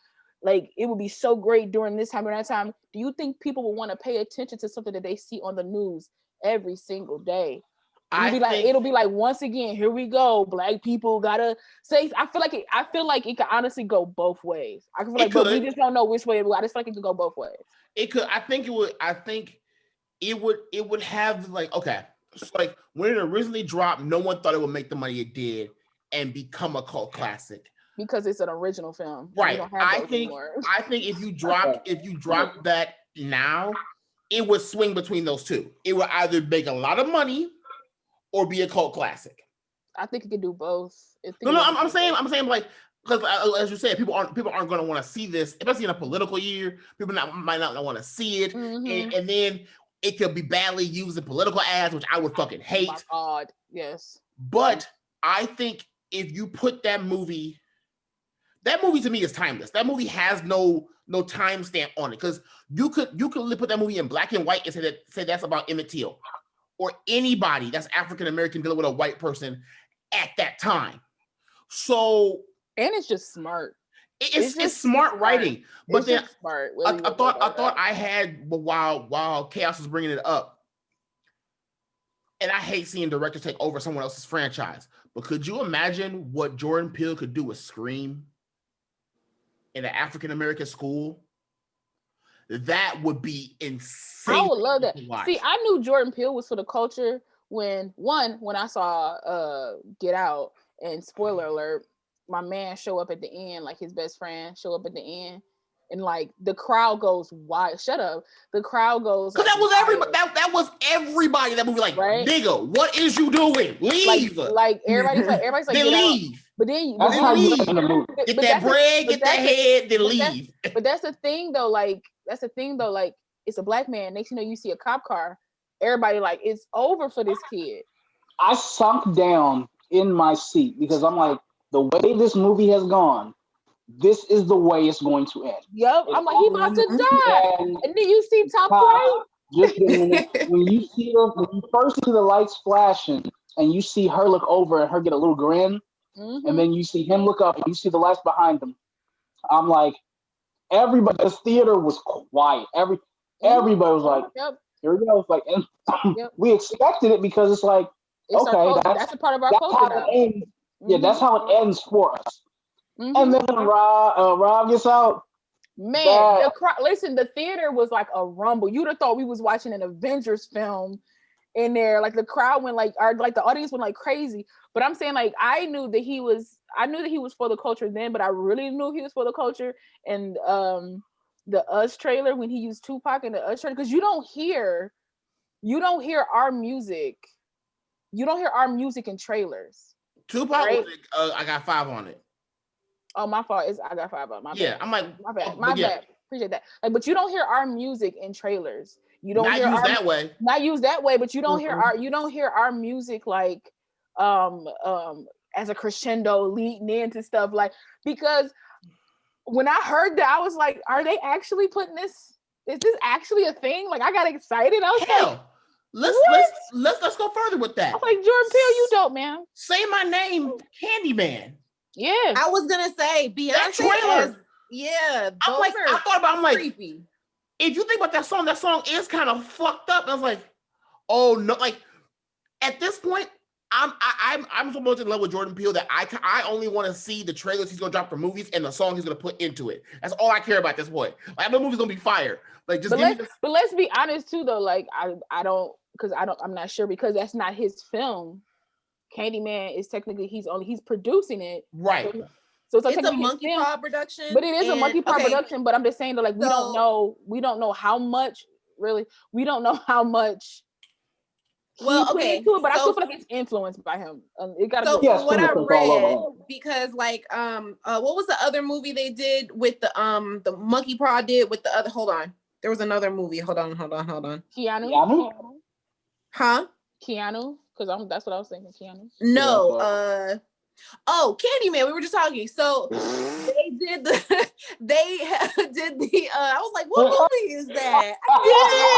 Speaker 4: like it would be so great during this time or that time, do you think people will want to pay attention to something that they see on the news every single day? It'll be like once again, here we go. Black people gotta say. I feel like it could honestly go both ways. I feel like, but we just don't know which way it will. I just feel like it could go both ways.
Speaker 2: It could. I think it would. I think it would. It would have like okay. So like when it originally dropped, no one thought it would make the money it did and become a cult classic
Speaker 4: because it's an original film.
Speaker 2: Right. I think if you drop that now, it would swing between those two. It would either make a lot of money or be a cult classic.
Speaker 4: I think it could do both.
Speaker 2: I'm saying like because as you said, people aren't going to want to see this, especially in a political year. People might not want to see it, and then it could be badly used in political ads, which I would fucking hate. Oh
Speaker 4: my God, yes.
Speaker 2: But I think if you put that movie to me is timeless. That movie has no timestamp on it because you could put that movie in black and white and say that's about Emmett Till or anybody that's African American dealing with a white person at that time. So
Speaker 4: and it's just smart.
Speaker 2: It's smart writing. But
Speaker 4: it's
Speaker 2: then
Speaker 4: smart.
Speaker 2: I thought I had while Kayos was bringing it up, and I hate seeing directors take over someone else's franchise. But could you imagine what Jordan Peele could do with Scream in an African American school? That would be insane.
Speaker 4: I would love that. See, I knew Jordan Peele was for the culture when I saw Get Out, and spoiler alert, my man show up at the end, like his best friend show up at the end, and like the crowd goes wild. Shut up. The crowd goes
Speaker 2: because that was everybody. That was everybody in that movie. Like, right? Nigga, what is you doing? Leave.
Speaker 4: Like everybody's like
Speaker 2: then leave.
Speaker 4: But then
Speaker 2: leave. Get that bread, get that head, then leave.
Speaker 4: But that's the thing though. Like it's a black man. Next, you see a cop car. Everybody like it's over for this kid.
Speaker 3: I sunk down in my seat because I'm like, the way this movie has gone, this is the way it's going to end.
Speaker 4: Yep, I'm like, he about to die. And then you see top right.
Speaker 3: Just when you first see the lights flashing and you see her look over and her get a little grin, and then you see him look up and you see the lights behind him. I'm like, everybody, this theater was quiet. Everybody was like, here we go. It's like, and we expected it because it's like, okay,
Speaker 4: that's a part of our culture.
Speaker 3: Yeah, that's how it ends for us. And then Rob gets out.
Speaker 4: Man, listen, the theater was like a rumble. You'd have thought we was watching an Avengers film in there. Like the crowd went like the audience went like crazy. But I'm saying like I knew that he was for the culture then, but I really knew he was for the culture. And the Us trailer when he used Tupac in the Us trailer, because you don't hear our music. You don't hear our music in trailers.
Speaker 2: Tupac, right? I got 5 on it.
Speaker 4: Oh, my fault. I got 5 on my bad.
Speaker 2: Yeah, I'm like,
Speaker 4: my bad. My bad. Appreciate that. Like, but you don't hear our music in trailers. You don't hear
Speaker 2: that way.
Speaker 4: Not used that way, but you don't hear our music like as a crescendo leading into stuff like, because when I heard that I was like, are they actually putting this? Is this actually a thing? Like I got excited. I was like,
Speaker 2: let's go further with that.
Speaker 4: I was like, Jordan Peele, you dope, man.
Speaker 2: Say my name, Candyman.
Speaker 4: Yeah,
Speaker 1: I was gonna say Beyonce.
Speaker 2: That trailer.
Speaker 1: I
Speaker 2: thought about. I'm like,
Speaker 1: creepy.
Speaker 2: If you think about that song is kind of fucked up. And I was like, oh no, like at this point, I'm so much in love with Jordan Peele that I only want to see the trailers he's gonna drop for movies and the song he's gonna put into it. That's all I care about at this point. Like the movie's gonna be fire. Like just
Speaker 4: but let's be honest too though. Like I'm not sure because that's not his film. Candyman is technically he's producing it.
Speaker 2: Right.
Speaker 4: So
Speaker 1: it's a monkey paw production.
Speaker 4: But it is a monkey paw production. But I'm just saying that like we don't know how much really. We don't know how much he put into it, but I still feel like it's influenced by him. It gotta
Speaker 1: be what I read because like what was the other movie they did with the monkey paw did with the other hold on. There was another movie. Hold on.
Speaker 4: Keanu?
Speaker 1: Huh?
Speaker 4: Keanu? Because that's what I was thinking, Keanu.
Speaker 1: No, Candyman. We were just talking. So they did the. I was like, what movie is that? I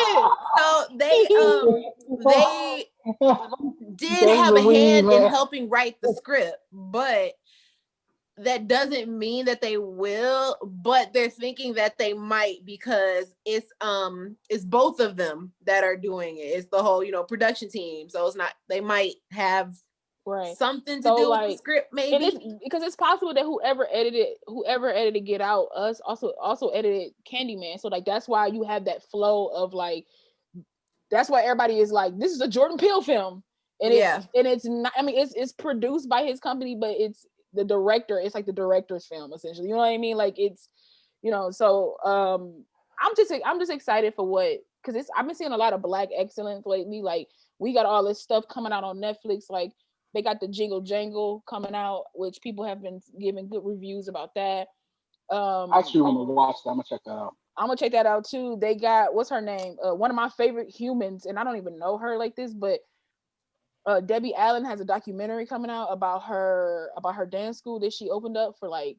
Speaker 1: did. So they did have a hand in helping write the script, but that doesn't mean that they will, but they're thinking that they might because it's both of them that are doing it. It's the whole, production team. So it's not, they might have something to do with the script, maybe.
Speaker 4: Because it's possible that whoever edited Get Out Us also edited Candyman. So like that's why you have that flow of like, that's why everybody is like, this is a Jordan Peele film. And it's not, I mean, it's produced by his company, but it's the director, it's like the director's film essentially. You know what I mean? Like it's, so I'm just excited for what, because I've been seeing a lot of Black excellence lately. Like we got all this stuff coming out on Netflix. Like they got the Jingle Jangle coming out, which people have been giving good reviews about that.
Speaker 3: I actually want to watch that. I'm gonna check that out.
Speaker 4: I'm gonna check that out too. They got, what's her name? One of my favorite humans, and I don't even know her like this, but Debbie Allen has a documentary coming out about her dance school that she opened up for, like,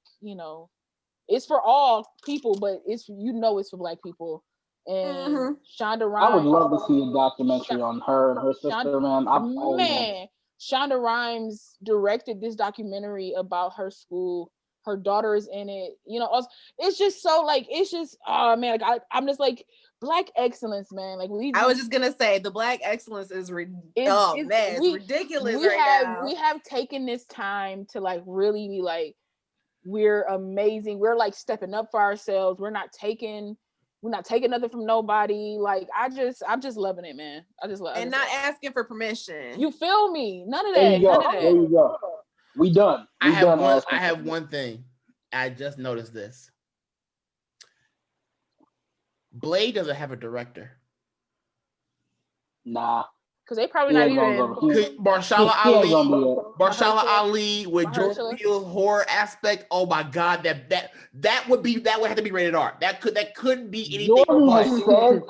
Speaker 4: it's for all people, but it's for Black people. And Shonda Rhimes,
Speaker 3: I would love to see a documentary on her and her sister, man.
Speaker 4: Shonda Rhimes directed this documentary about her school. Her daughter is in it. It's just so like, it's just, oh man, like I'm just like, Black excellence, man. Like
Speaker 1: I was just gonna say the Black excellence is it's ridiculous now.
Speaker 4: We have taken this time to like really be like, we're amazing. We're like stepping up for ourselves. We're not taking nothing from nobody. Like I'm just loving it, man.
Speaker 1: And not asking for permission.
Speaker 4: You feel me? None of that.
Speaker 3: There you go. We done.
Speaker 2: I have one thing. I just noticed this. Blade doesn't have a director.
Speaker 3: Nah.
Speaker 4: Because they probably not even.
Speaker 2: Marshala Ali with Jordan Peele's horror aspect. Oh my God, that would have to be rated R. That couldn't be anything.
Speaker 3: Jordan has said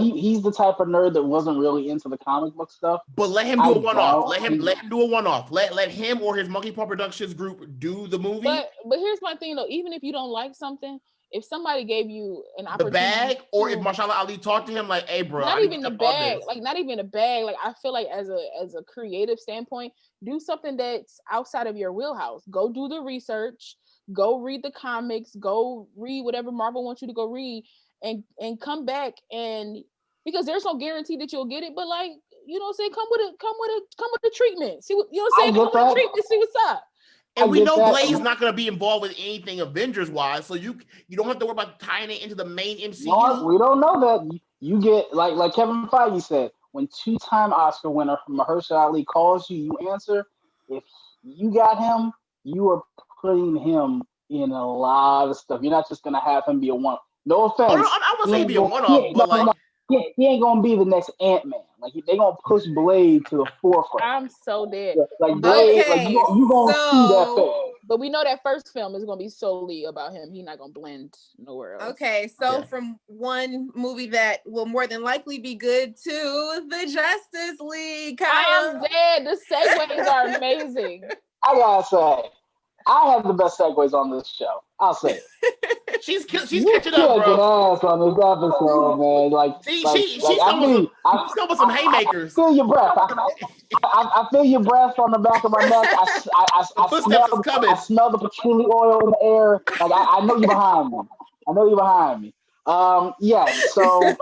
Speaker 3: he's the type of nerd that wasn't really into the comic book stuff.
Speaker 2: But let him do a one-off. Let him do a one-off. Let him or his Monkey Paw Productions group do the movie.
Speaker 4: But here's my thing though. Even if you don't like something, if somebody gave you an opportunity,
Speaker 2: the bag, or if Marshala Ali talked to him like, "Hey, bro,
Speaker 4: not even the bag, like not even a bag." Like I feel like as a creative standpoint, do something that's outside of your wheelhouse. Go do the research. Go read the comics. Go read whatever Marvel wants you to go read, and come back. And because there's no guarantee that you'll get it, but like come with a treatment. See what Come with a treatment. See what's up.
Speaker 2: And we know Blade's not going to be involved with anything Avengers-wise, so you don't have to worry about tying it into the main MCU.
Speaker 3: No, we don't know that. You get, like Kevin Feige said, when two-time Oscar winner Mahershala Ali calls you, you answer. If you got him, you are putting him in a lot of stuff. You're not just going to have him be a one. No offense.
Speaker 2: Oh, no, I wouldn't say he'd be a one-off, but like...
Speaker 3: He ain't gonna be the next Ant-Man. Like they gonna push Blade to the forefront.
Speaker 4: I'm so dead.
Speaker 3: Like Blade, like you gonna see that film.
Speaker 4: But we know that first film is gonna be solely about him. He's not gonna blend nowhere else.
Speaker 1: Okay, so from one movie that will more than likely be good to the Justice League.
Speaker 4: I am dead. The segues are amazing.
Speaker 3: I gotta say, I have the best segues on this show. I'll say it.
Speaker 2: she's catching up, bro.
Speaker 3: Ass on this episode, man. Like,
Speaker 2: she's still with some haymakers.
Speaker 3: I feel your breath. I feel your breath on the back of my neck. I smell the patchouli oil in the air. Like I know you're behind me. So I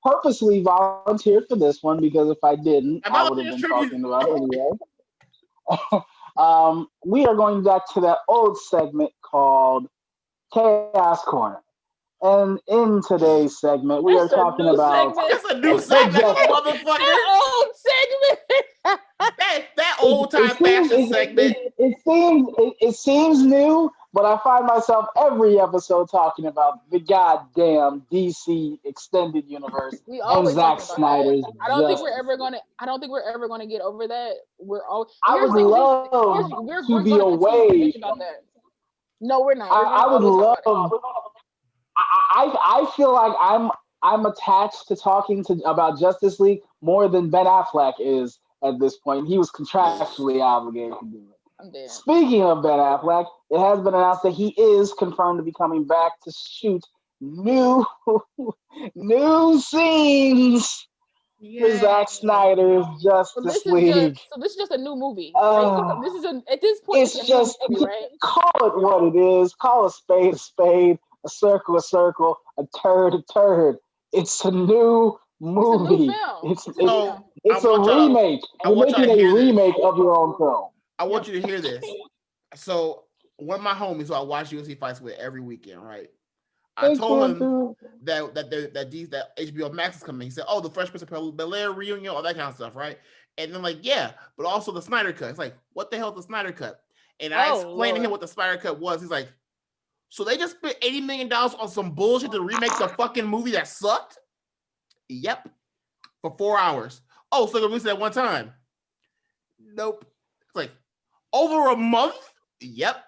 Speaker 3: purposely volunteered for this one because if I didn't, I would have been talking about it anyway. We are going back to that old segment called Chaos Corner. And in today's segment, we are talking about...
Speaker 2: That's a new segment, motherfucker.
Speaker 4: That old segment.
Speaker 2: that old-time fashion segment.
Speaker 3: It seems new, but I find myself every episode talking about the goddamn DC extended universe and Zack Snyder's.
Speaker 4: I don't think we're ever gonna get over that.
Speaker 3: I would love to be away
Speaker 4: about that. No, we're not.
Speaker 3: I would love. I feel like I'm attached to talking about Justice League more than Ben Affleck is at this point. He was contractually obligated to do it.
Speaker 4: I'm dead.
Speaker 3: Speaking of Ben Affleck, it has been announced that he is confirmed to be coming back to shoot new scenes Zack Snyder's Justice League.
Speaker 4: This is just a new movie. Right? This is at this point.
Speaker 3: It's just
Speaker 4: a new movie, right?
Speaker 3: Call it what it is. Call a spade, a circle, a turd, a turd. It's a new movie. It's a remake. You're making a remake of your own film.
Speaker 2: I want you to hear this. So one of my homies who I watch UFC fights with every weekend, right? I told him that HBO Max is coming. He said, "Oh, the Fresh Prince of Bel-Air reunion, all that kind of stuff, right?" And then like, yeah, but also the Snyder Cut. It's like, what the hell is the Snyder Cut? And I explained to him what the Snyder Cut was. He's like, so they just spent $80 million on some bullshit to remake the fucking movie that sucked? Yep. For 4 hours. Oh, so they released it at one time? Nope. It's like, over a month? Yep.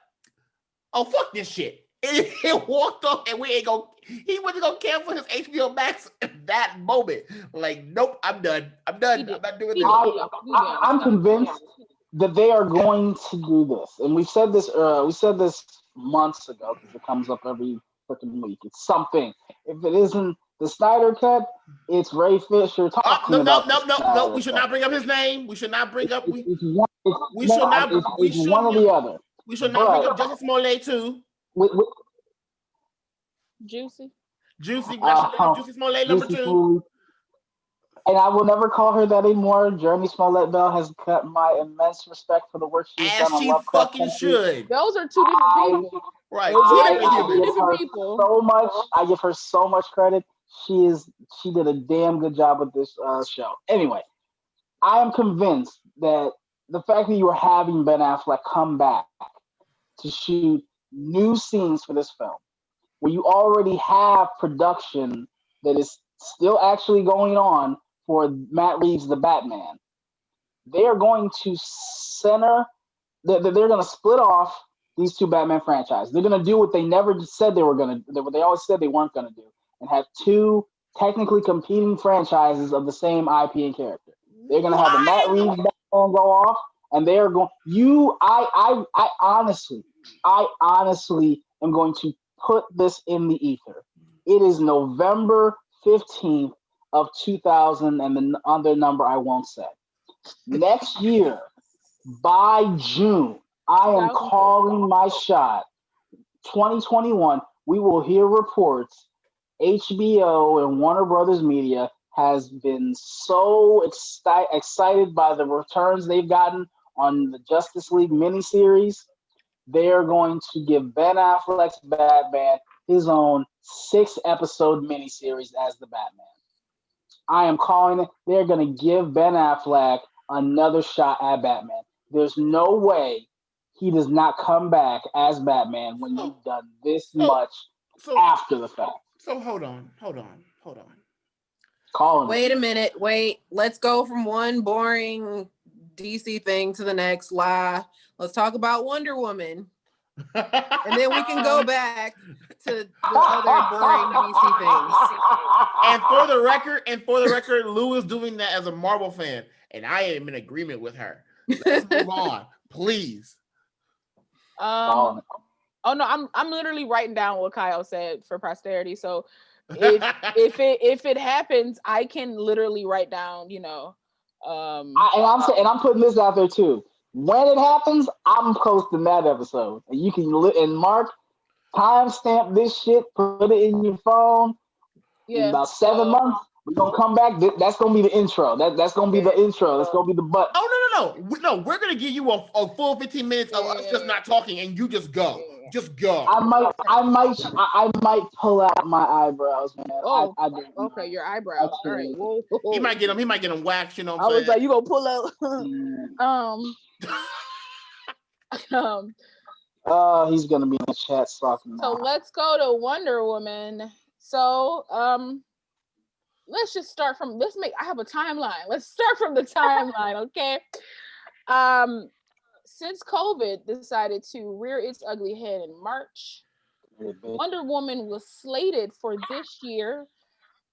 Speaker 2: Oh, fuck this shit. And he walked off and he went to go cancel his HBO Max at that moment. Like, nope, I'm done. I'm not doing this.
Speaker 3: I'm convinced that they are going to do this. And we said this months ago because it comes up every freaking week. It's something. If it isn't the Snyder Cut, it's Ray Fisher talking about.
Speaker 2: No. We should not bring up his name. We should not bring up.
Speaker 3: It's one or the other.
Speaker 2: We should not bring up Justice Smollett too.
Speaker 4: Juicy
Speaker 2: Smollett number 2.
Speaker 3: And I will never call her that anymore. Jeremy Smollett Bell has cut my immense respect for the work she's done on Lovecraft
Speaker 2: Country. Should.
Speaker 4: Those are two different people.
Speaker 2: Right.
Speaker 3: I give her so much credit. She did a damn good job with this show. Anyway, I am convinced that the fact that you are having Ben Affleck come back to shoot new scenes for this film, where you already have production that is still actually going on for Matt Reeves' The Batman, they are going to they're going to split off these two Batman franchises. They're going to do what they never said they were going to do, what they always said they weren't going to do, and have two technically competing franchises of the same IP and character. They're going to have the Matt Reeves Batman go off, and they are going. I honestly am going to put this in the ether. It is November 15th of 2000, and the other number I won't say. Next year, by June, I am calling my shot. 2021, we will hear reports. HBO and Warner Brothers Media has been so excited by the returns they've gotten on the Justice League miniseries. They are going to give Ben Affleck's Batman his own 6-episode miniseries as the Batman. I am calling it. They're going to give Ben Affleck another shot at Batman. There's no way he does not come back as Batman when you've done this much after the fact.
Speaker 2: So hold on.
Speaker 1: Wait a minute. Let's go from one boring DC thing to the next. Let's talk about Wonder Woman. And then we can go back to the other boring DC things.
Speaker 2: And for the record, Lou is doing that as a Marvel fan, and I am in agreement with her. Let's move on, please.
Speaker 4: Oh no, I'm literally writing down what Kyle said for posterity. So if it happens, I can literally write down,
Speaker 3: I'm putting this out there too. When it happens, I'm posting that episode, and you can and Mark timestamp this shit, put it in your phone. Yeah. In about 7 months, we're gonna come back. That's gonna be the intro. That's gonna be the intro. That's gonna be the button.
Speaker 2: Oh no! We're gonna give you a full 15 minutes of us just not talking, and you just go. Just go.
Speaker 3: I might pull out my eyebrows, man.
Speaker 4: Oh, okay, your eyebrows. All right. Whoa.
Speaker 2: He might get them waxed. You know what I'm
Speaker 4: saying?
Speaker 2: I
Speaker 4: was like, you gonna pull out?
Speaker 3: He's gonna be in the chat talking.
Speaker 4: So let's go to Wonder Woman. So let's just start from. I have a timeline. Let's start from the timeline, okay? Since COVID decided to rear its ugly head in March, Wonder Woman was slated for this year,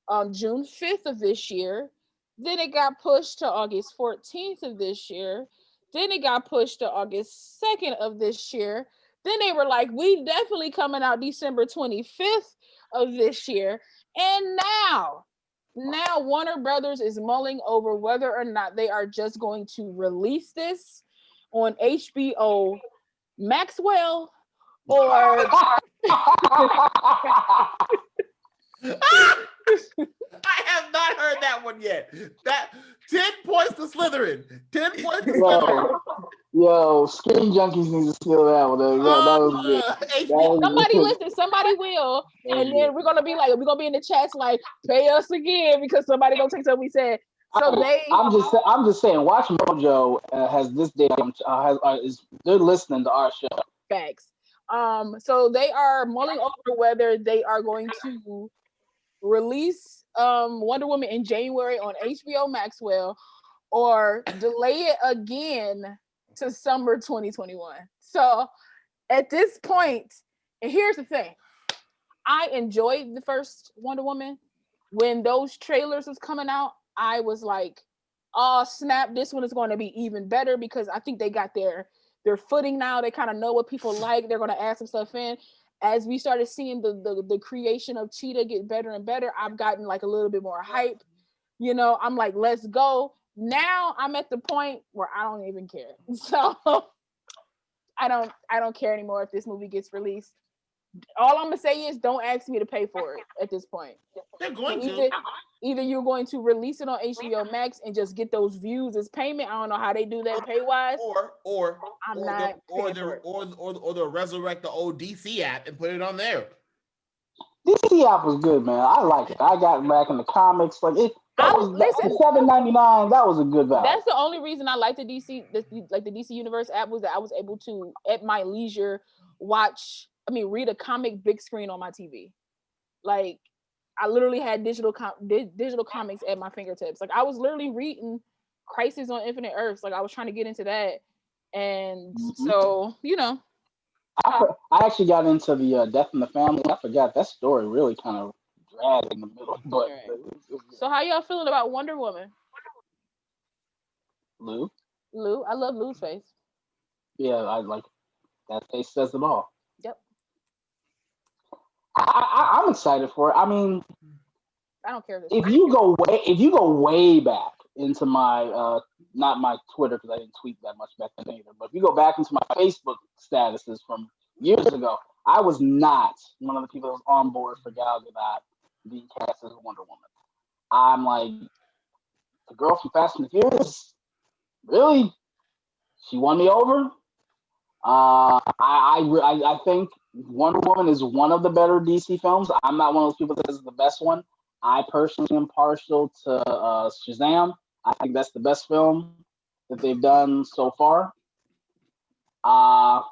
Speaker 4: on June 5th of this year. Then it got pushed to August 14th of this year. Then it got pushed to August 2nd of this year. Then they were like, we definitely coming out December 25th of this year. And now Now Warner Brothers is mulling over whether or not they are just going to release this on HBO Maxwell or
Speaker 2: I have not heard that one yet. That 10 points to Slytherin. 10 points to Slytherin.
Speaker 3: Yo, Skin Junkies need to steal that one. That was good.
Speaker 4: Somebody listen, somebody will, and then we're gonna be in the chats like, pay us again because somebody gonna take something we said. So
Speaker 3: I'm just saying, Watch Mojo has this damn they're listening to our show.
Speaker 4: Facts. So they are mulling over whether they are going to release Wonder Woman in January on HBO Maxwell or delay it again to summer 2021. So at this point, and here's the thing, I enjoyed the first Wonder Woman. When those trailers was coming out, I was like, oh snap, this one is going to be even better because I think they got their footing now. They kind of know what people like. They're going to add some stuff in. As we started seeing the creation of Cheetah get better and better, I've gotten like a little bit more hype. You know, I'm like, let's go. Now I'm at the point where I don't even care. So I don't care anymore if this movie gets released. All I'm gonna say is don't ask me to pay for it at this point.
Speaker 2: They're going to.
Speaker 4: Either you're going to release it on HBO Max and just get those views as payment. I don't know how they do that pay wise.
Speaker 2: Or they'll resurrect the old DC app and put it on there.
Speaker 3: DC app was good, man. I like it. I got back in the comics. Like it. Listen, $7.99. That was a good value.
Speaker 4: That's the only reason I like the DC Universe app was that I was able to at my leisure read a comic big screen on my TV. Like I literally had digital comics at my fingertips. Like I was literally reading Crisis on Infinite Earths. Like I was trying to get into that, and so you know.
Speaker 3: I actually got into the Death in the Family. I forgot that story really kind of dragged in the middle. But
Speaker 4: so how y'all feeling about Wonder Woman?
Speaker 3: Lou,
Speaker 4: I love Lou's face.
Speaker 3: Yeah, I like that face says it all.
Speaker 4: Yep.
Speaker 3: I'm excited for it. I mean,
Speaker 4: I don't care.
Speaker 3: If you go way back into my not my Twitter because I didn't tweet that much back then either, but if you go back into my Facebook statuses from years ago, I was not one of the people that was on board for Gal Gadot being cast as Wonder Woman. I'm like, the girl from Fast and the Furious, really? She won me over. I think Wonder Woman is one of the better DC films. I'm not one of those people that is the best one. I personally am partial to Shazam. I think that's the best film that they've done so far. I'm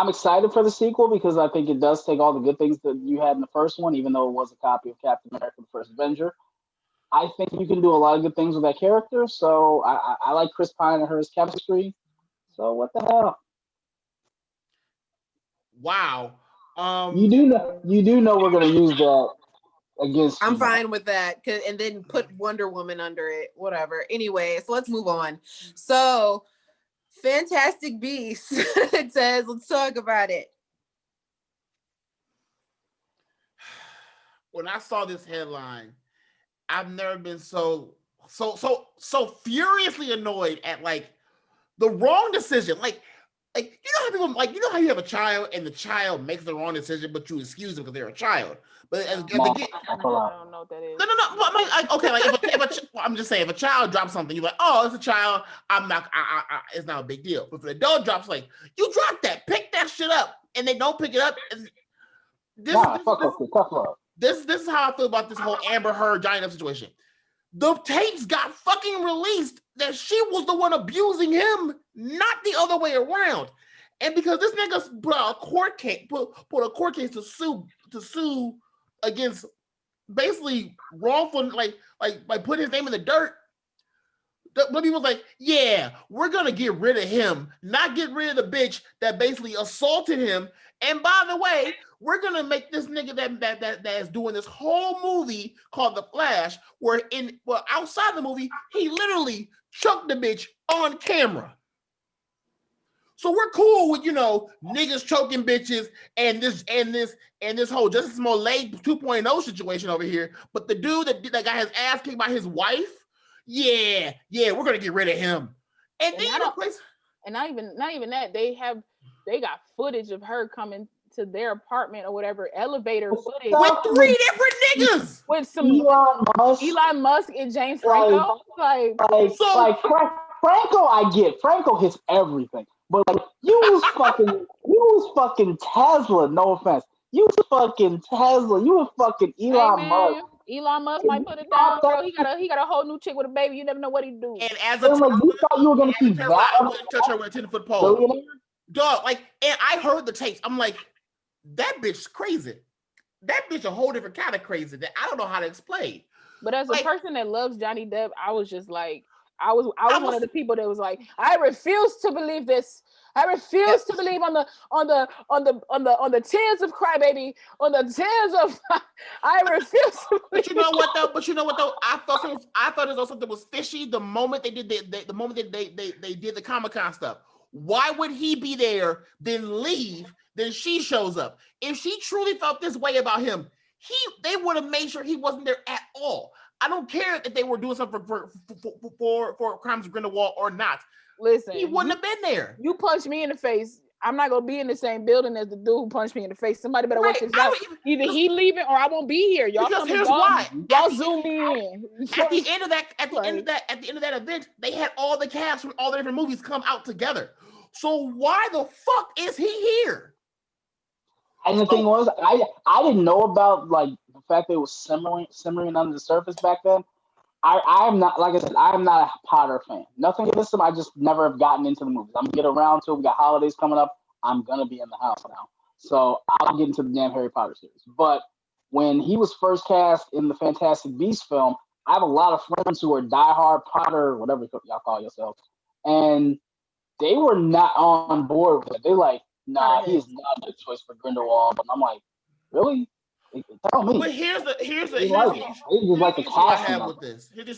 Speaker 3: excited for the sequel because I think it does take all the good things that you had in the first one, even though it was a copy of Captain America: The First Avenger. I think you can do a lot of good things with that character. So I like Chris Pine and her chemistry. So what the hell?
Speaker 2: Wow.
Speaker 3: You do know we're gonna use that against.
Speaker 1: I'm fine with that, and then put Wonder Woman under it. Whatever. Anyway, so let's move on. So, Fantastic Beasts. It says, let's talk about it.
Speaker 2: When I saw this headline, I've never been so furiously annoyed at like the wrong decision. Like you know how people you know how you have a child and the child makes the wrong decision, but you excuse them because they're a child. But
Speaker 4: I don't know what that is.
Speaker 2: No. Okay, like I'm just saying, if a child drops something, you're like, oh, it's a child. I'm not. It's not a big deal. But if an adult drops, like, you dropped that, pick that shit up, and they don't pick it up. This is how I feel about this whole Amber Heard Johnny Depp situation. The tapes got fucking released that she was the one abusing him, not the other way around. And because this nigga put a court case to sue against basically wrongful, like by putting his name in the dirt. But people was like, yeah, we're gonna get rid of him, not get rid of the bitch that basically assaulted him. And by the way, we're gonna make this nigga that is doing this whole movie called The Flash, where outside the movie, he literally choked the bitch on camera. So we're cool with, niggas choking bitches and this whole Justice Smollett 2.0 situation over here. But the dude that got his ass kicked by his wife, yeah, we're gonna get rid of him. And then
Speaker 4: and not even that, they got footage of her coming to their apartment or whatever, elevator footage
Speaker 2: with 3 different niggas,
Speaker 4: with some Elon Musk and James Franco.
Speaker 3: Franco, I get. Franco hits everything. But like use fucking Tesla, no offense. Use fucking Tesla. You was fucking Elon Musk.
Speaker 4: Elon Musk might put it down, bro. He got a whole new chick with a baby. You never know what he do.
Speaker 2: And as a Tesla,
Speaker 3: you thought you were gonna keep that,
Speaker 2: I wouldn't touch her with a 10-foot pole. Dog, and I heard the tapes. I'm like, that bitch's crazy. That bitch a whole different kind of crazy that I don't know how to explain.
Speaker 4: But as a person that loves Johnny Depp, I was just like, I was one of the people that was like, I refuse to believe this. I refuse to believe on the tears of crybaby, on the tears of. I refuse to.
Speaker 2: But you know what though? I thought it was something was fishy the moment they did they did the Comic-Con stuff. Why would he be there, then leave, then she shows up? If she truly felt this way about him, they would have made sure he wasn't there at all. I don't care if they were doing something for Crimes of Grindelwald or not.
Speaker 4: Listen,
Speaker 2: he wouldn't have been there.
Speaker 4: You punch me in the face, I'm not gonna be in the same building as the dude who punched me in the face. Somebody better work this out. Either he leaving or I won't be here. Y'all come. Here's why. Y'all zoom me in.
Speaker 2: At the end of that event, they had all the cast from all the different movies come out together. So why the fuck is he here?
Speaker 3: And the thing was, I didn't know about like the fact that it was simmering under the surface back then. I'm not, like I said, I'm not a Potter fan. Nothing against him. I just never have gotten into the movies. I'm gonna get around to it. We got holidays coming up. I'm gonna be in the house now, so I'll get into the damn Harry Potter series. But when he was first cast in the Fantastic Beasts film, I have a lot of friends who are diehard Potter, whatever y'all call yourselves, and they were not on board with it. They're like, nah, he is not a good choice for Grindelwald. And I'm like, really? Tell me.
Speaker 2: But here's the issue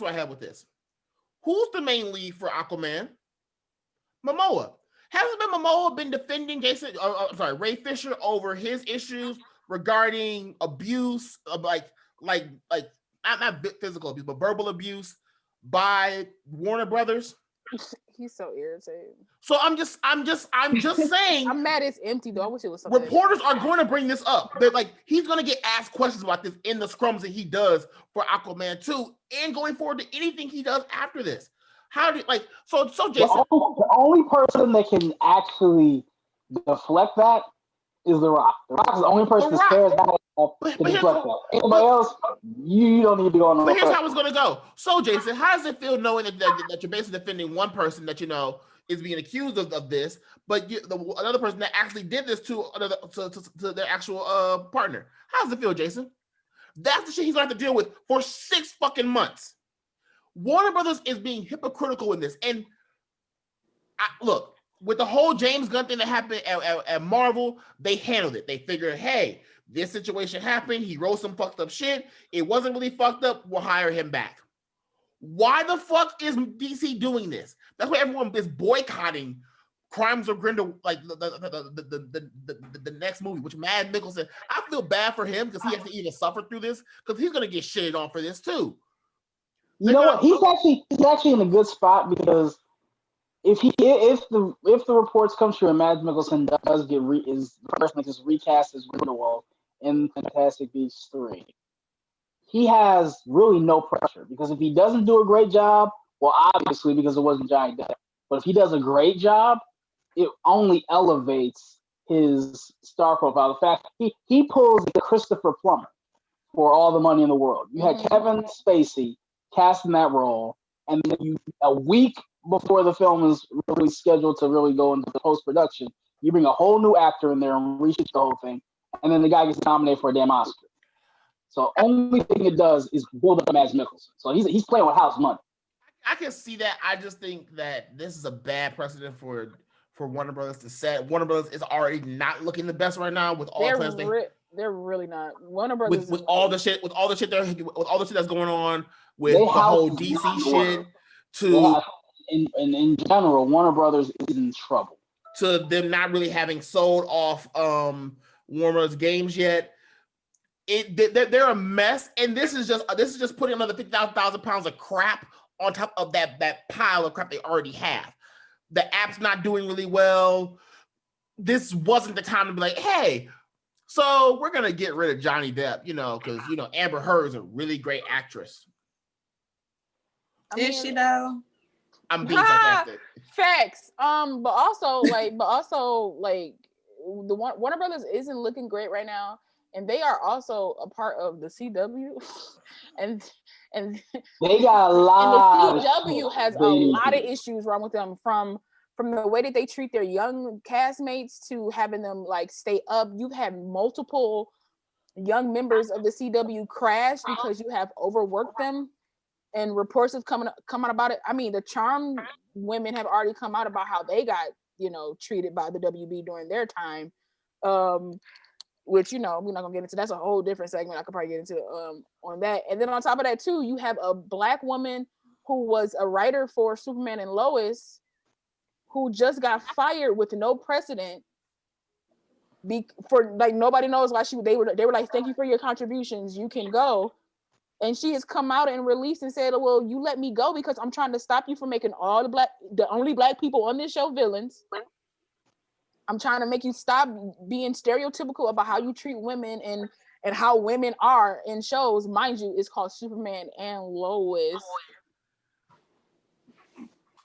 Speaker 2: I have with this. Who's the main lead for Aquaman? Momoa. Hasn't Momoa been defending Ray Fisher over his issues regarding abuse of like not physical abuse, but verbal abuse by Warner Brothers?
Speaker 4: He's so irritating.
Speaker 2: So I'm just saying.
Speaker 4: I'm mad it's empty though. I wish it was something.
Speaker 2: Reporters are going to bring this up. They're like, he's going to get asked questions about this in the scrums that he does for Aquaman 2 and going forward to anything he does after this. How do you so Jason?
Speaker 3: The only person that can actually deflect that is The Rock. The Rock is the only person that cares about to deflect that. Anybody else, you don't need to go on.
Speaker 2: But here's how it's going to go. So Jason, how does it feel knowing that you're basically defending one person that is being accused of this, but another person that actually did this to their actual partner? How does it feel, Jason? That's the shit he's going to have to deal with for 6 fucking months. Warner Brothers is being hypocritical in this. And look, with the whole James Gunn thing that happened at Marvel, they handled it. They figured, hey, this situation happened. He wrote some fucked up shit. It wasn't really fucked up. We'll hire him back. Why the fuck is DC doing this? That's why everyone is boycotting Crimes of Grindelwald, like the next movie, which Mads Mikkelsen. I feel bad for him because he has to even suffer through this because he's gonna get shitted on for this too.
Speaker 3: You know what? He's actually in a good spot because if the reports come true and Mads Mikkelsen does is the person that gets recast as Grindelwald in Fantastic Beasts 3, he has really no pressure because if he doesn't do a great job, well, obviously because it wasn't Johnny Depp, but if he does a great job, it only elevates his star profile. The fact he pulls the Christopher Plummer for all the money in the world. You had Kevin Spacey cast in that role, and then a week before the film is really scheduled to really go into the post-production, you bring a whole new actor in there and reshoot the whole thing, and then the guy gets nominated for a damn Oscar. So only thing it does is build up Mads Mikkelsen. So he's playing with house money.
Speaker 2: I can see that. I just think that this is a bad precedent for Warner Brothers to set. Warner Brothers is already not looking the best right now with all
Speaker 4: they're really not. Warner Brothers
Speaker 2: with all the shit that's going on with the whole DC shit.
Speaker 3: In general, Warner Brothers is in trouble.
Speaker 2: to them not really having sold off Warner's games yet. They're a mess, and this is just putting another 50,000 pounds of crap on top of that pile of crap they already have. The app's not doing really well. This wasn't the time to be like, hey, so we're gonna get rid of Johnny Depp, because Amber Heard is a really great actress.
Speaker 1: Is she though?
Speaker 2: I'm being sarcastic.
Speaker 4: Facts. But also the Warner Brothers isn't looking great right now, and they are also a part of the CW, and
Speaker 3: they got a lot.
Speaker 4: And the CW has a lot of issues wrong with them, from the way that they treat their young castmates to having them like stay up. You've had multiple young members of the CW crash because you have overworked them, and reports have come out about it. I mean, the Charm women have already come out about how they got, treated by the WB during their time. Which, we're not gonna get into. That's a whole different segment. I could probably get into on that. And then on top of that too, you have a Black woman who was a writer for Superman and Lois, who just got fired with no precedent. For like, nobody knows why they were like, thank you for your contributions, you can go. And she has come out and released and said, well, you let me go because I'm trying to stop you from making the only Black people on this show villains. I'm trying to make you stop being stereotypical about how you treat women and how women are in shows. Mind you, it's called Superman and Lois.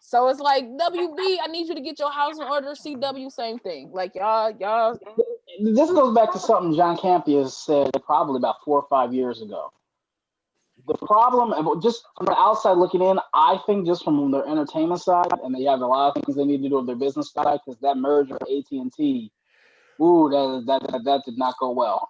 Speaker 4: So it's like, WB, I need you to get your house in order. CW, same thing. Like, y'all.
Speaker 3: This goes back to something John Campea said probably about 4 or 5 years ago. The problem, just from the outside looking in, I think just from their entertainment side, and they have a lot of things they need to do with their business side, because that merger with AT&T, that did not go well.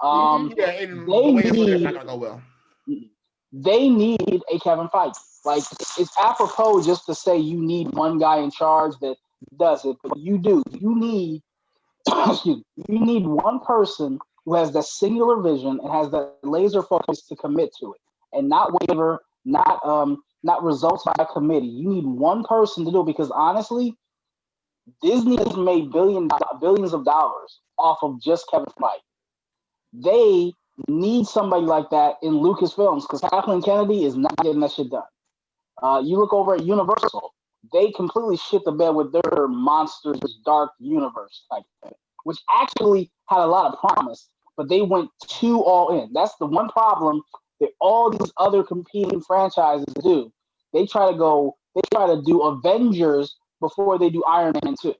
Speaker 3: They need a Kevin Feige. Like, it's apropos just to say you need one guy in charge that does it, but you do. You need, you need one person who has that singular vision and has that laser focus to commit to it, and not waver, not results by committee. You need one person to do it, because honestly, Disney has made billions of dollars off of just Kevin Feige. They need somebody like that in Lucasfilms, because Kathleen Kennedy is not getting that shit done. You look over at Universal, they completely shit the bed with their Monsters Dark Universe type thing, which actually had a lot of promise, but they went too all in. That's the one problem that all these other competing franchises do. They try to do Avengers before they do Iron Man 2.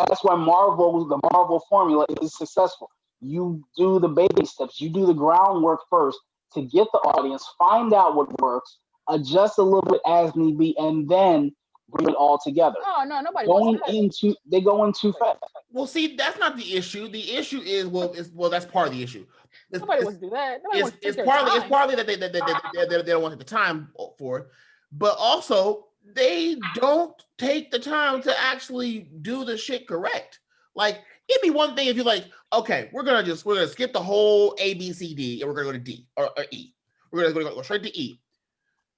Speaker 3: That's why the Marvel formula is successful. You do the baby steps, you do the groundwork first to get the audience, find out what works, adjust a little bit as need be, and then bring it all together.
Speaker 4: Oh no, nobody
Speaker 3: they go in too fast.
Speaker 2: Well, see, that's not the issue. The issue is that's part of the issue.
Speaker 4: Nobody wants to do that.
Speaker 2: It's partly that they don't want the time for it, but also they don't take the time to actually do the shit correct. Like, it'd be one thing if you're like, okay, we're gonna skip the whole A, B, C, D, and we're gonna go to D or E. We're gonna go straight to E.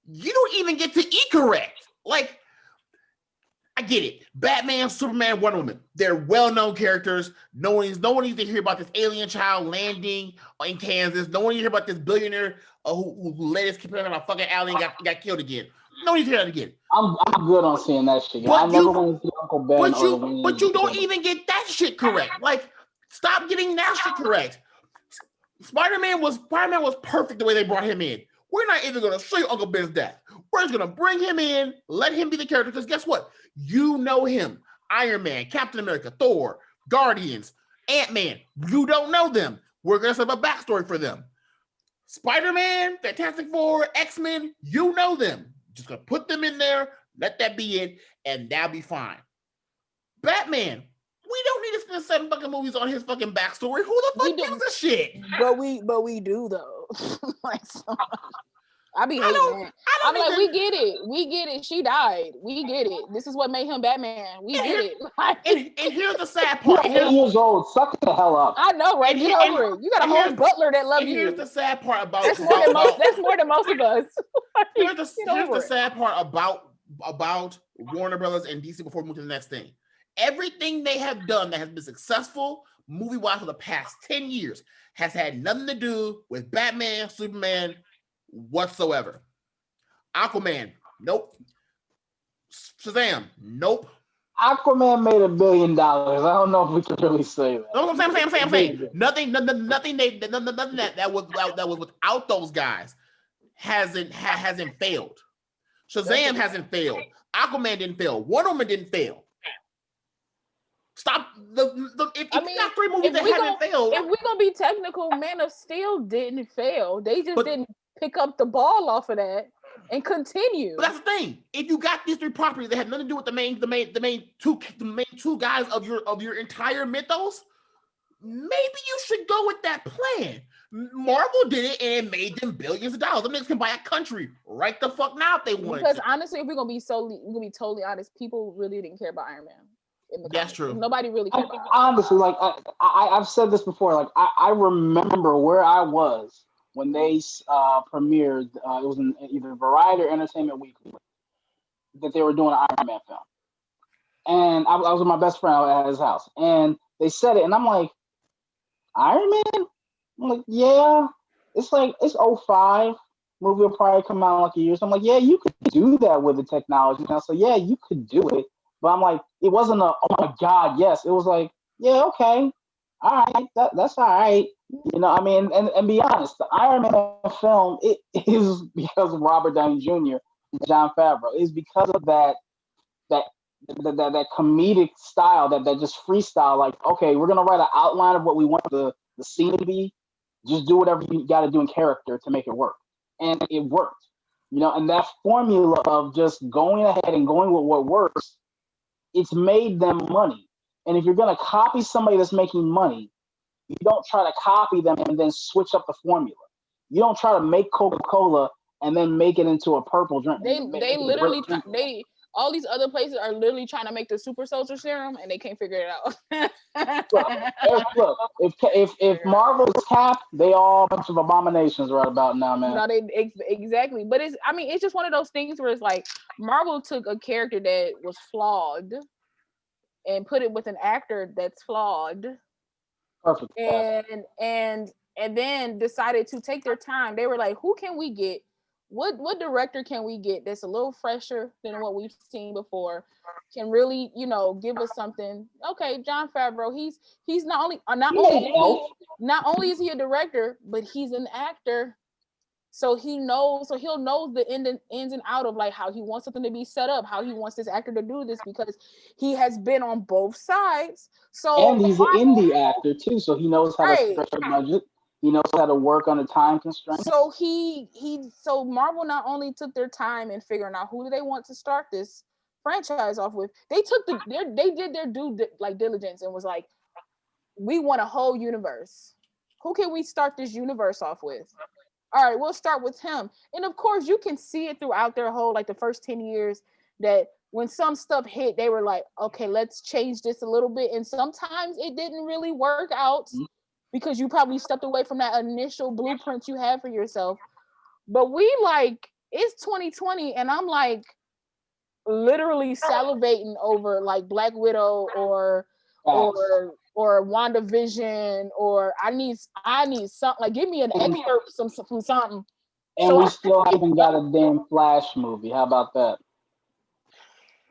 Speaker 2: You don't even get to E correct. Like, I get it. Batman, Superman, Wonder Woman. They're well-known characters. No one needs to hear about this alien child landing in Kansas. No one needs to hear about this billionaire who let his kid in a fucking alley and got killed again. No one needs to hear that again.
Speaker 3: I'm good on seeing that shit. I never want to see Uncle Ben.
Speaker 2: But you don't even get that shit correct. Like, stop getting that shit correct. Spider-Man was perfect the way they brought him in. We're not even going to show you Uncle Ben's death. We're just going to bring him in, let him be the character, because guess what? You know him. Iron Man, Captain America, Thor, Guardians, Ant-Man. You don't know them. We're going to set up a backstory for them. Spider-Man, Fantastic Four, X-Men, you know them. Just going to put them in there, let that be it, and that'll be fine. Batman, we don't need to spend 7 fucking movies on his fucking backstory. Who the fuck gives a shit?
Speaker 4: But we do though. Like, so, I be hating that. I'm like, we get it. She died. We get it. This is what made him Batman. We get it. Like,
Speaker 2: and here's the sad part.
Speaker 3: You're 8 years old. Suck the hell up.
Speaker 4: I know, right? Get over it. You got a whole butler that loves you.
Speaker 2: Here's the sad part about
Speaker 4: that's more than most of us.
Speaker 2: Here's the sad part about Warner Brothers and DC before we move to the next thing. everything they have done that has been successful movie-wise for the past 10 years has had nothing to do with Batman, Superman whatsoever. Aquaman, nope. Shazam, nope.
Speaker 3: Aquaman made $1 billion. I don't know if we can really say that.
Speaker 2: No, I'm saying. Nothing that was without those guys hasn't failed. Shazam hasn't failed. Aquaman didn't fail. Wonder Woman didn't fail. Stop. If you got 3 movies that haven't failed.
Speaker 4: If we're gonna be technical, Man of Steel didn't fail. They just didn't pick up the ball off of that and continue.
Speaker 2: But that's the thing. If you got these 3 properties that have nothing to do with the main two guys of your entire mythos, maybe you should go with that plan. Marvel did it and it made them billions of dollars. Them niggas can buy a country right the fuck now if they wanted.
Speaker 4: Because honestly, if we're gonna be totally honest, people really didn't care about Iron Man.
Speaker 2: That's true.
Speaker 4: Nobody really cared about
Speaker 3: honestly, like I've said this before. Like I remember where I was when they premiered. It was in either Variety or Entertainment Weekly that they were doing an Iron Man film, and I was with my best friend at his house, and they said it, and I'm like, Iron Man. I'm like, yeah, it's like it's 05. Movie will probably come out in like a year. So I'm like, yeah, you could do that with the technology now. So yeah, you could do it. But I'm like, it wasn't oh my God, yes. It was like, yeah, okay. All right, that's all right. You know, I mean, and be honest, the Iron Man film, it is because of Robert Downey Jr. and Jon Favreau. It's because of that comedic style, that just freestyle, like, okay, we're gonna write an outline of what we want the scene to be. Just do whatever you got to do in character to make it work. And it worked. You know, and that formula of just going ahead and going with what works, it's made them money. And if you're going to copy somebody that's making money, you don't try to copy them and then switch up the formula. You don't try to make Coca-Cola and then make it into a purple drink.
Speaker 4: They literally, all these other places are literally trying to make the super soldier serum and they can't figure it out.
Speaker 3: look, if Marvel's Cap, they all a bunch of abominations right about now, man.
Speaker 4: No, exactly. But it's just one of those things where it's like Marvel took a character that was flawed and put it with an actor that's flawed.
Speaker 3: Perfect.
Speaker 4: And then decided to take their time. They were like, who can we get? What director can we get that's a little fresher than what we've seen before, can really, give us something? Okay, Jon Favreau, he's not only is he a director, but he's an actor. So he'll know the ins and out of like how he wants something to be set up, how he wants this actor to do this, because he has been on both sides. So
Speaker 3: and he's an indie actor too, so he knows how to stretch a budget. He knows how to work under time constraints.
Speaker 4: So so Marvel not only took their time in figuring out who do they want to start this franchise off with, they did their due diligence and was like, we want a whole universe. Who can we start this universe off with? All right, we'll start with him. And of course, you can see it throughout their whole, like the first 10 years, that when some stuff hit, they were like, okay, let's change this a little bit. And sometimes it didn't really work out. Mm-hmm. Because you probably stepped away from that initial blueprint you had for yourself. But it's 2020 and I'm like literally salivating over like Black Widow or WandaVision, or I need something, like give me an excerpt from something.
Speaker 3: And we still haven't got a damn Flash movie. How about that?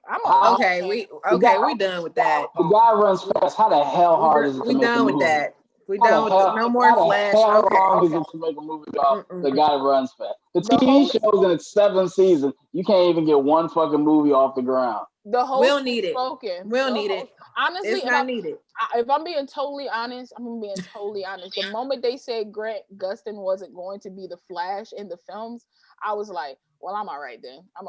Speaker 1: We're done with that.
Speaker 3: The guy runs fast. How the hell hard is it to make a movie?
Speaker 1: We're done with that. We're done with no more Flash.
Speaker 3: How long is it to make a movie about the guy runs fast? The TV show's in its 7th season. You can't even get one fucking movie off the ground.
Speaker 4: The whole
Speaker 1: we'll need it. We'll need it.
Speaker 4: Honestly,
Speaker 1: it's not needed.
Speaker 4: If I'm being totally honest, the moment they said Grant Gustin wasn't going to be the Flash in the films, I was like, well, I'm all right then. I'm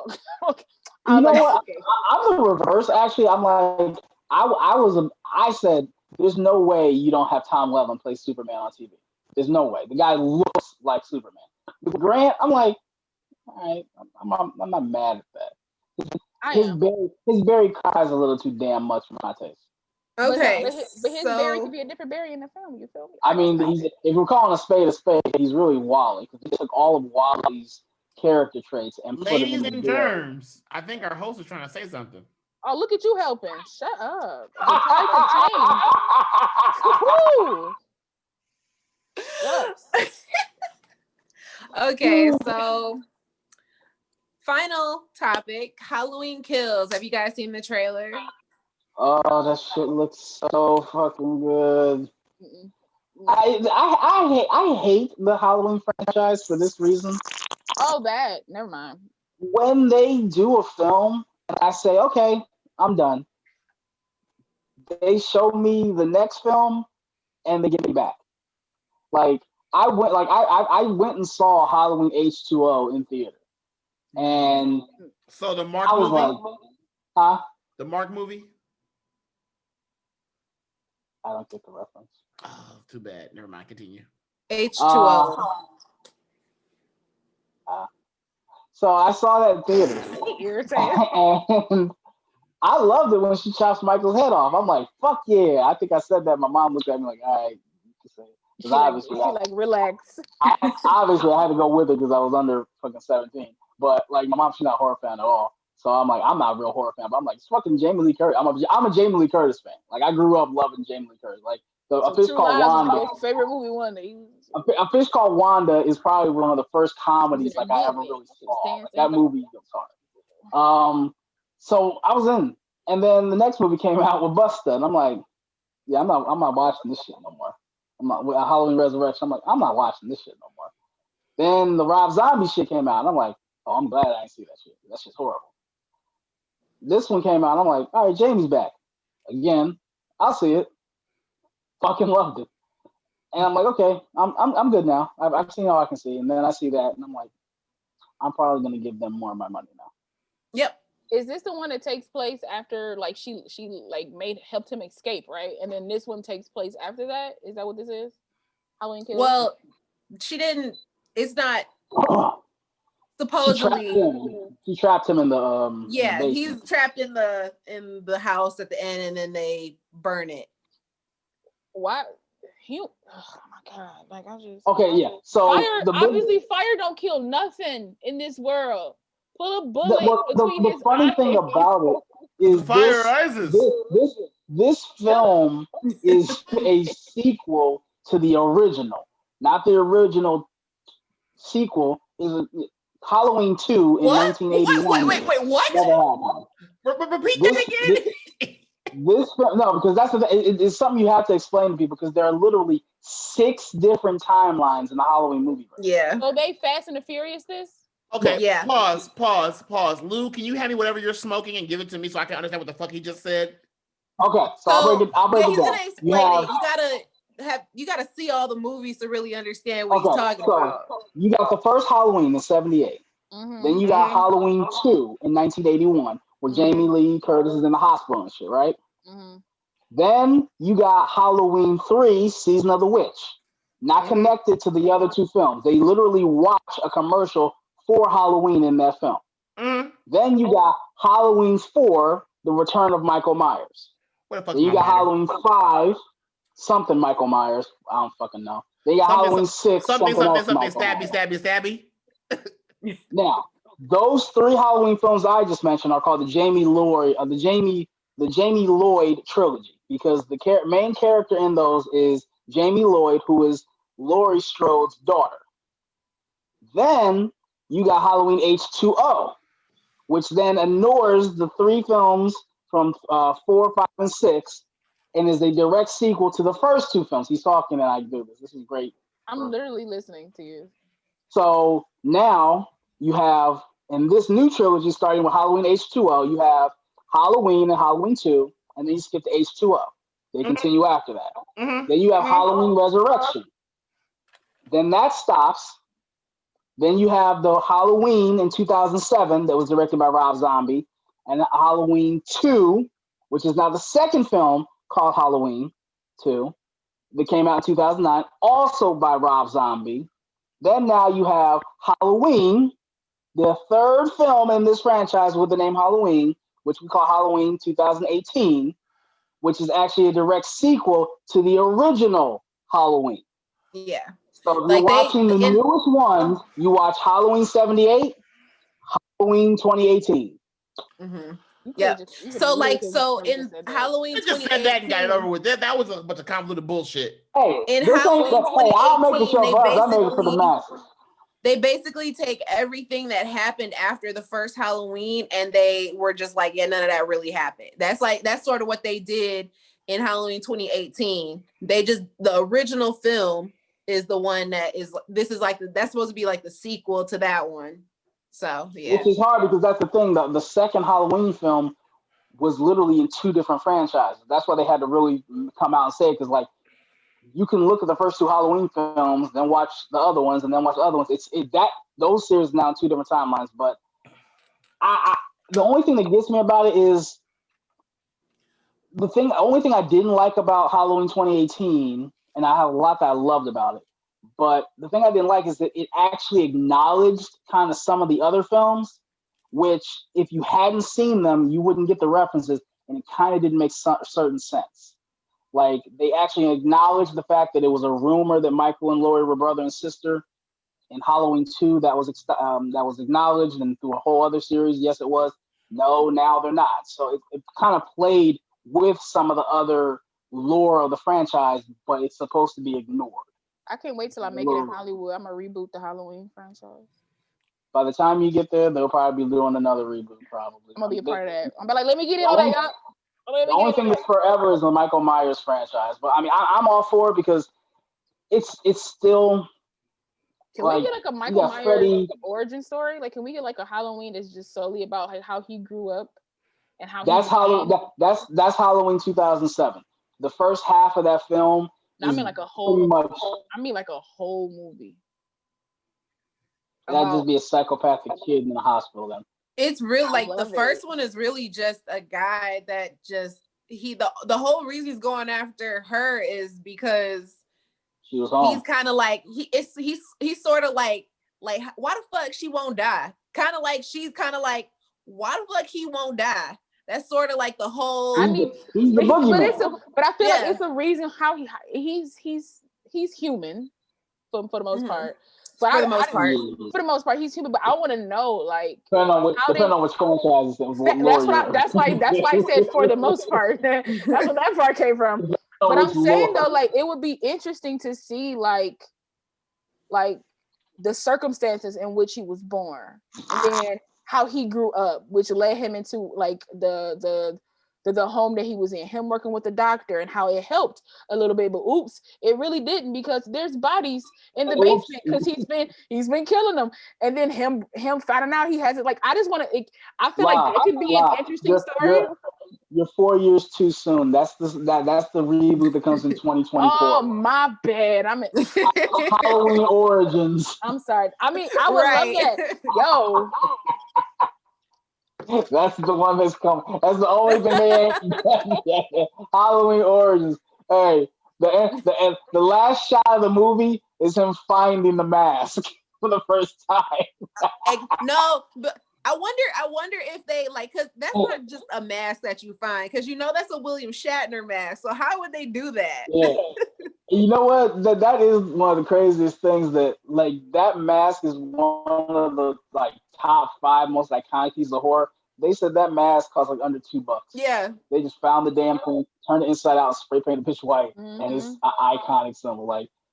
Speaker 4: okay.
Speaker 3: You know what? Okay. I'm the reverse. Actually, I'm like, I said, there's no way you don't have Tom Welling play Superman on TV. There's no way. The guy looks like Superman. With Grant, I'm like, all right, I'm not mad at that. His Barry cries a little too damn much for my taste.
Speaker 1: Okay,
Speaker 4: but his Barry could be a different Barry in the film. You feel me?
Speaker 3: I mean, if we're calling a spade, he's really Wally, because he took all of Wally's character traits and put it in
Speaker 2: Ladies and germs. I think our host is trying to say something.
Speaker 4: Oh, look at you helping. Shut up. The type of change. Woo.
Speaker 1: Okay, so final topic: Halloween Kills. Have you guys seen the trailer?
Speaker 3: Oh, that shit looks so fucking good.
Speaker 4: Mm-mm.
Speaker 3: I hate the Halloween franchise for this reason.
Speaker 4: Oh, that. Never mind.
Speaker 3: When they do a film and I say, okay, I'm done, they show me the next film and they get me back. Like I went and saw Halloween H2O in theater. And
Speaker 2: so the Mark
Speaker 3: I was
Speaker 2: movie?
Speaker 3: like, huh?
Speaker 2: The Mark movie?
Speaker 3: I don't get the reference.
Speaker 2: Oh, too bad. Never mind. Continue.
Speaker 1: H2O.
Speaker 3: So I saw that in theaters. And I loved it when she chops Michael's head off. I'm like, fuck yeah. I think I said that. My mom looked at me like, all right, you can say it.
Speaker 4: She like, relax.
Speaker 3: Obviously, I had to go with her because I was under fucking 17. But like, my mom, she's not a horror fan at all. So I'm like, I'm not a real horror fan, but I'm like, it's fucking Jamie Lee Curtis. I'm a Jamie Lee Curtis fan. Like, I grew up loving Jamie Lee Curtis. Like, A Fish Called Wanda.
Speaker 4: Favorite movie one.
Speaker 3: A Fish Called Wanda is probably one of the first comedies like I ever really saw. Like, that movie goes hard. So I was in, and then the next movie came out with Busta, and I'm like, yeah, I'm not watching this shit no more. I'm not with Halloween Resurrection. I'm like, I'm not watching this shit no more. Then the Rob Zombie shit came out, and I'm like, oh, I'm glad I didn't see that shit. That shit's horrible. This one came out, and I'm like, all right, Jamie's back again. I'll see it. Fucking loved it. And I'm like, okay, I'm good now. I've seen all I can see, and then I see that, and I'm like, I'm probably gonna give them more of my money now.
Speaker 1: Yep.
Speaker 4: Is this the one that takes place after like she like helped him escape, right? And then this one takes place after that? Is that what this is? Halloween Kills?
Speaker 1: Well, she didn't. It's not. Supposedly,
Speaker 3: she trapped him in the
Speaker 1: yeah,
Speaker 3: in the
Speaker 1: he's trapped in the house at the end, and then they burn it.
Speaker 4: Why? Oh my god! Like I just
Speaker 3: okay, yeah. So
Speaker 4: obviously fire don't kill nothing in this world. Pull a bullet between his eyes.
Speaker 3: The funny thing about it is
Speaker 2: fire rises.
Speaker 3: This film is a sequel to the original, not the original sequel. Is Halloween 2 in 1981.
Speaker 2: Wait, what? Repeat that again.
Speaker 3: No, because that's it's something you have to explain to people because there are literally 6 different timelines in the Halloween movie.
Speaker 1: Yeah.
Speaker 4: So they Fast and the Furious this?
Speaker 2: Okay,
Speaker 1: yeah.
Speaker 2: Pause. Lou, can you hand me whatever you're smoking and give it to me so I can understand what the fuck he just said?
Speaker 3: Okay, so I'll break it down.
Speaker 1: He's gonna explain it. You gotta see all the movies to really understand what he's talking about.
Speaker 3: You got the first Halloween in 78.
Speaker 4: Mm-hmm.
Speaker 3: Then you got Halloween 2 in 1981, where Jamie Lee Curtis is in the hospital and shit, right?
Speaker 4: Mm-hmm.
Speaker 3: Then you got Halloween 3, Season of the Witch, not connected to the other 2 films. They literally watch a commercial for Halloween in that film. Then you got Halloween 4, The Return of Michael Myers. Then you got Halloween 5, something Michael Myers. I don't fucking know. They got Halloween 6, something
Speaker 2: stabby.
Speaker 3: Now, those 3 Halloween films I just mentioned are called the Jamie Lloyd trilogy because the main character in those is Jamie Lloyd, who is Laurie Strode's daughter. Then you got Halloween H2O, which then ignores the 3 films from 4, 5, and 6, and is a direct sequel to the first 2 films. He's talking, and I do this. This is great.
Speaker 4: I'm literally listening to you.
Speaker 3: So now you have, in this new trilogy, starting with Halloween H2O, you have Halloween and Halloween 2, and then you skip to H2O. They continue after that. Then you have Halloween Resurrection. Then that stops. Then you have the Halloween in 2007 that was directed by Rob Zombie, and Halloween 2, which is now the second film called Halloween 2, that came out in 2009, also by Rob Zombie. Then now you have Halloween, the third film in this franchise with the name Halloween, which we call Halloween 2018, which is actually a direct sequel to the original Halloween.
Speaker 1: Yeah.
Speaker 3: So if you're watching the newest ones, you watch Halloween 78, Halloween 2018.
Speaker 1: Yeah. So in Halloween
Speaker 2: I just said that and got it over with. That was a bunch of convoluted bullshit.
Speaker 3: Hey,
Speaker 1: in Halloween 2018, they basically take everything that happened after the first Halloween and they were just like, yeah, none of that really happened. That's sort of what they did in Halloween 2018. The original film is the one that's supposed to be like the sequel to that one. So yeah.
Speaker 3: Which is hard because that's the thing. The second Halloween film was literally in two different franchises. That's why they had to really come out and say it, because like you can look at the first two Halloween films, then watch the other ones, and then watch the other ones. Those series now in two different timelines. But the only thing that gets me about it is the only thing I didn't like about Halloween 2018, and I have a lot that I loved about it. But the thing I didn't like is that it actually acknowledged kind of some of the other films, which if you hadn't seen them, you wouldn't get the references, and it kind of didn't make certain sense. Like, they actually acknowledged the fact that it was a rumor that Michael and Laurie were brother and sister. In Halloween 2, that was acknowledged, and through a whole other series, yes, it was. No, now they're not. So it kind of played with some of the other lore of the franchise, but it's supposed to be ignored.
Speaker 4: I can't wait till I make it in Hollywood. I'm gonna reboot the Halloween franchise.
Speaker 3: By the time you get there, they'll probably be doing another reboot. Probably.
Speaker 4: I'm gonna be a part of that. I'm like, let me get in on that, y'all.
Speaker 3: The only thing that's forever is the Michael Myers franchise. But I mean, I'm all for it because it's still.
Speaker 4: Can we get like a Michael Myers origin story? Like, can we get like a Halloween that's just solely about like how he grew up and how
Speaker 3: that's Halloween? That's Halloween 2007. The first half of that film.
Speaker 4: I mean, like a whole. I mean, like a whole movie.
Speaker 3: That'd just be a psychopathic kid in the hospital then.
Speaker 1: It's real. Like the first one is really just a guy that just the whole reason he's going after her is because
Speaker 3: she was home.
Speaker 1: He's kind of like he's sort of like why the fuck she won't die? Kind of like she's kind of like why the fuck he won't die? That's sort of like the whole.
Speaker 4: I mean, but I feel like it's a reason how he's human for the most part. But for the most part, he's human. But I want to know, like,
Speaker 3: depending on which franchise.
Speaker 4: That's why I said for the most part. That's where that part came from. But I'm saying though, like, it would be interesting to see, like the circumstances in which he was born, and then how he grew up, which led him into like the home that he was in, him working with the doctor, and how it helped a little bit. But oops, it really didn't, because there's bodies in the basement because he's been killing them, and then him finding out he has it. Like, I just want to. I feel like that could be an interesting story.
Speaker 3: You're 4 years too soon. That's the reboot that comes in 2024.
Speaker 4: Oh, my bad.
Speaker 3: Halloween Origins.
Speaker 4: I'm sorry. I mean, I would love that. Yo.
Speaker 3: That's the one that's coming. That's the only thing they ain't. Halloween Origins. Hey, the last shot of the movie is him finding the mask for the first time.
Speaker 1: No, but I wonder if they because that's not just a mask that you find, because that's a William Shatner mask. So how would they do that?
Speaker 3: Yeah. You know what? That is one of the craziest things, that that mask is one of the top 5 most iconic pieces of horror. They said that mask cost under $2.
Speaker 1: Yeah.
Speaker 3: They just found the damn thing, turned it inside out, spray painted pitch white, and it's an iconic symbol.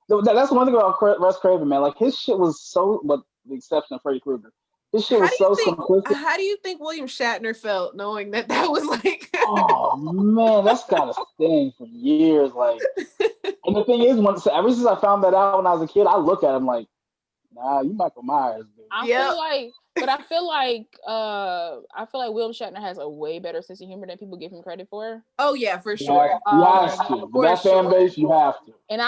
Speaker 3: That's one thing about Wes Craven, man. His shit was so, with the exception of Freddy Krueger, his shit was so simplistic.
Speaker 1: How do you think William Shatner felt knowing that was
Speaker 3: Oh man, that's gotta sting for years. And the thing is, ever since I found that out when I was a kid, I look at him like, nah, you Michael Myers, dude.
Speaker 4: I feel like William Shatner has a way better sense of humor than people give him credit for.
Speaker 1: Oh yeah, for sure.
Speaker 3: You have to. That fan base, you have to.
Speaker 4: And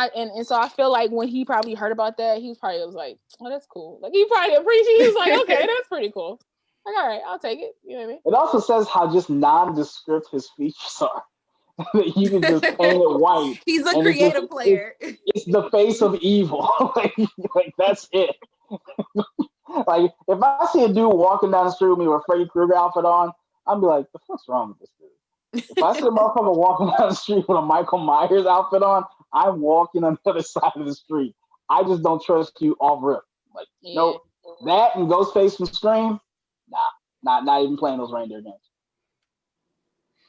Speaker 4: so I feel like when he probably heard about that, he was like, oh, that's cool. He probably appreciated. He was like, okay, that's pretty cool. Like, all right, I'll take it. You know what I mean?
Speaker 3: It also says how just nondescript his features are. You can just paint it white.
Speaker 1: He's a creative player.
Speaker 3: It's the face of evil. That's it. If I see a dude walking down the street with me with a Freddy Krueger outfit on, I'll be like, the fuck's wrong with this dude? If I see a motherfucker walking down the street with a Michael Myers outfit on, I'm walking on the other side of the street. I just don't trust you off rip. Nope. That and Ghostface from Scream, not even playing those reindeer games.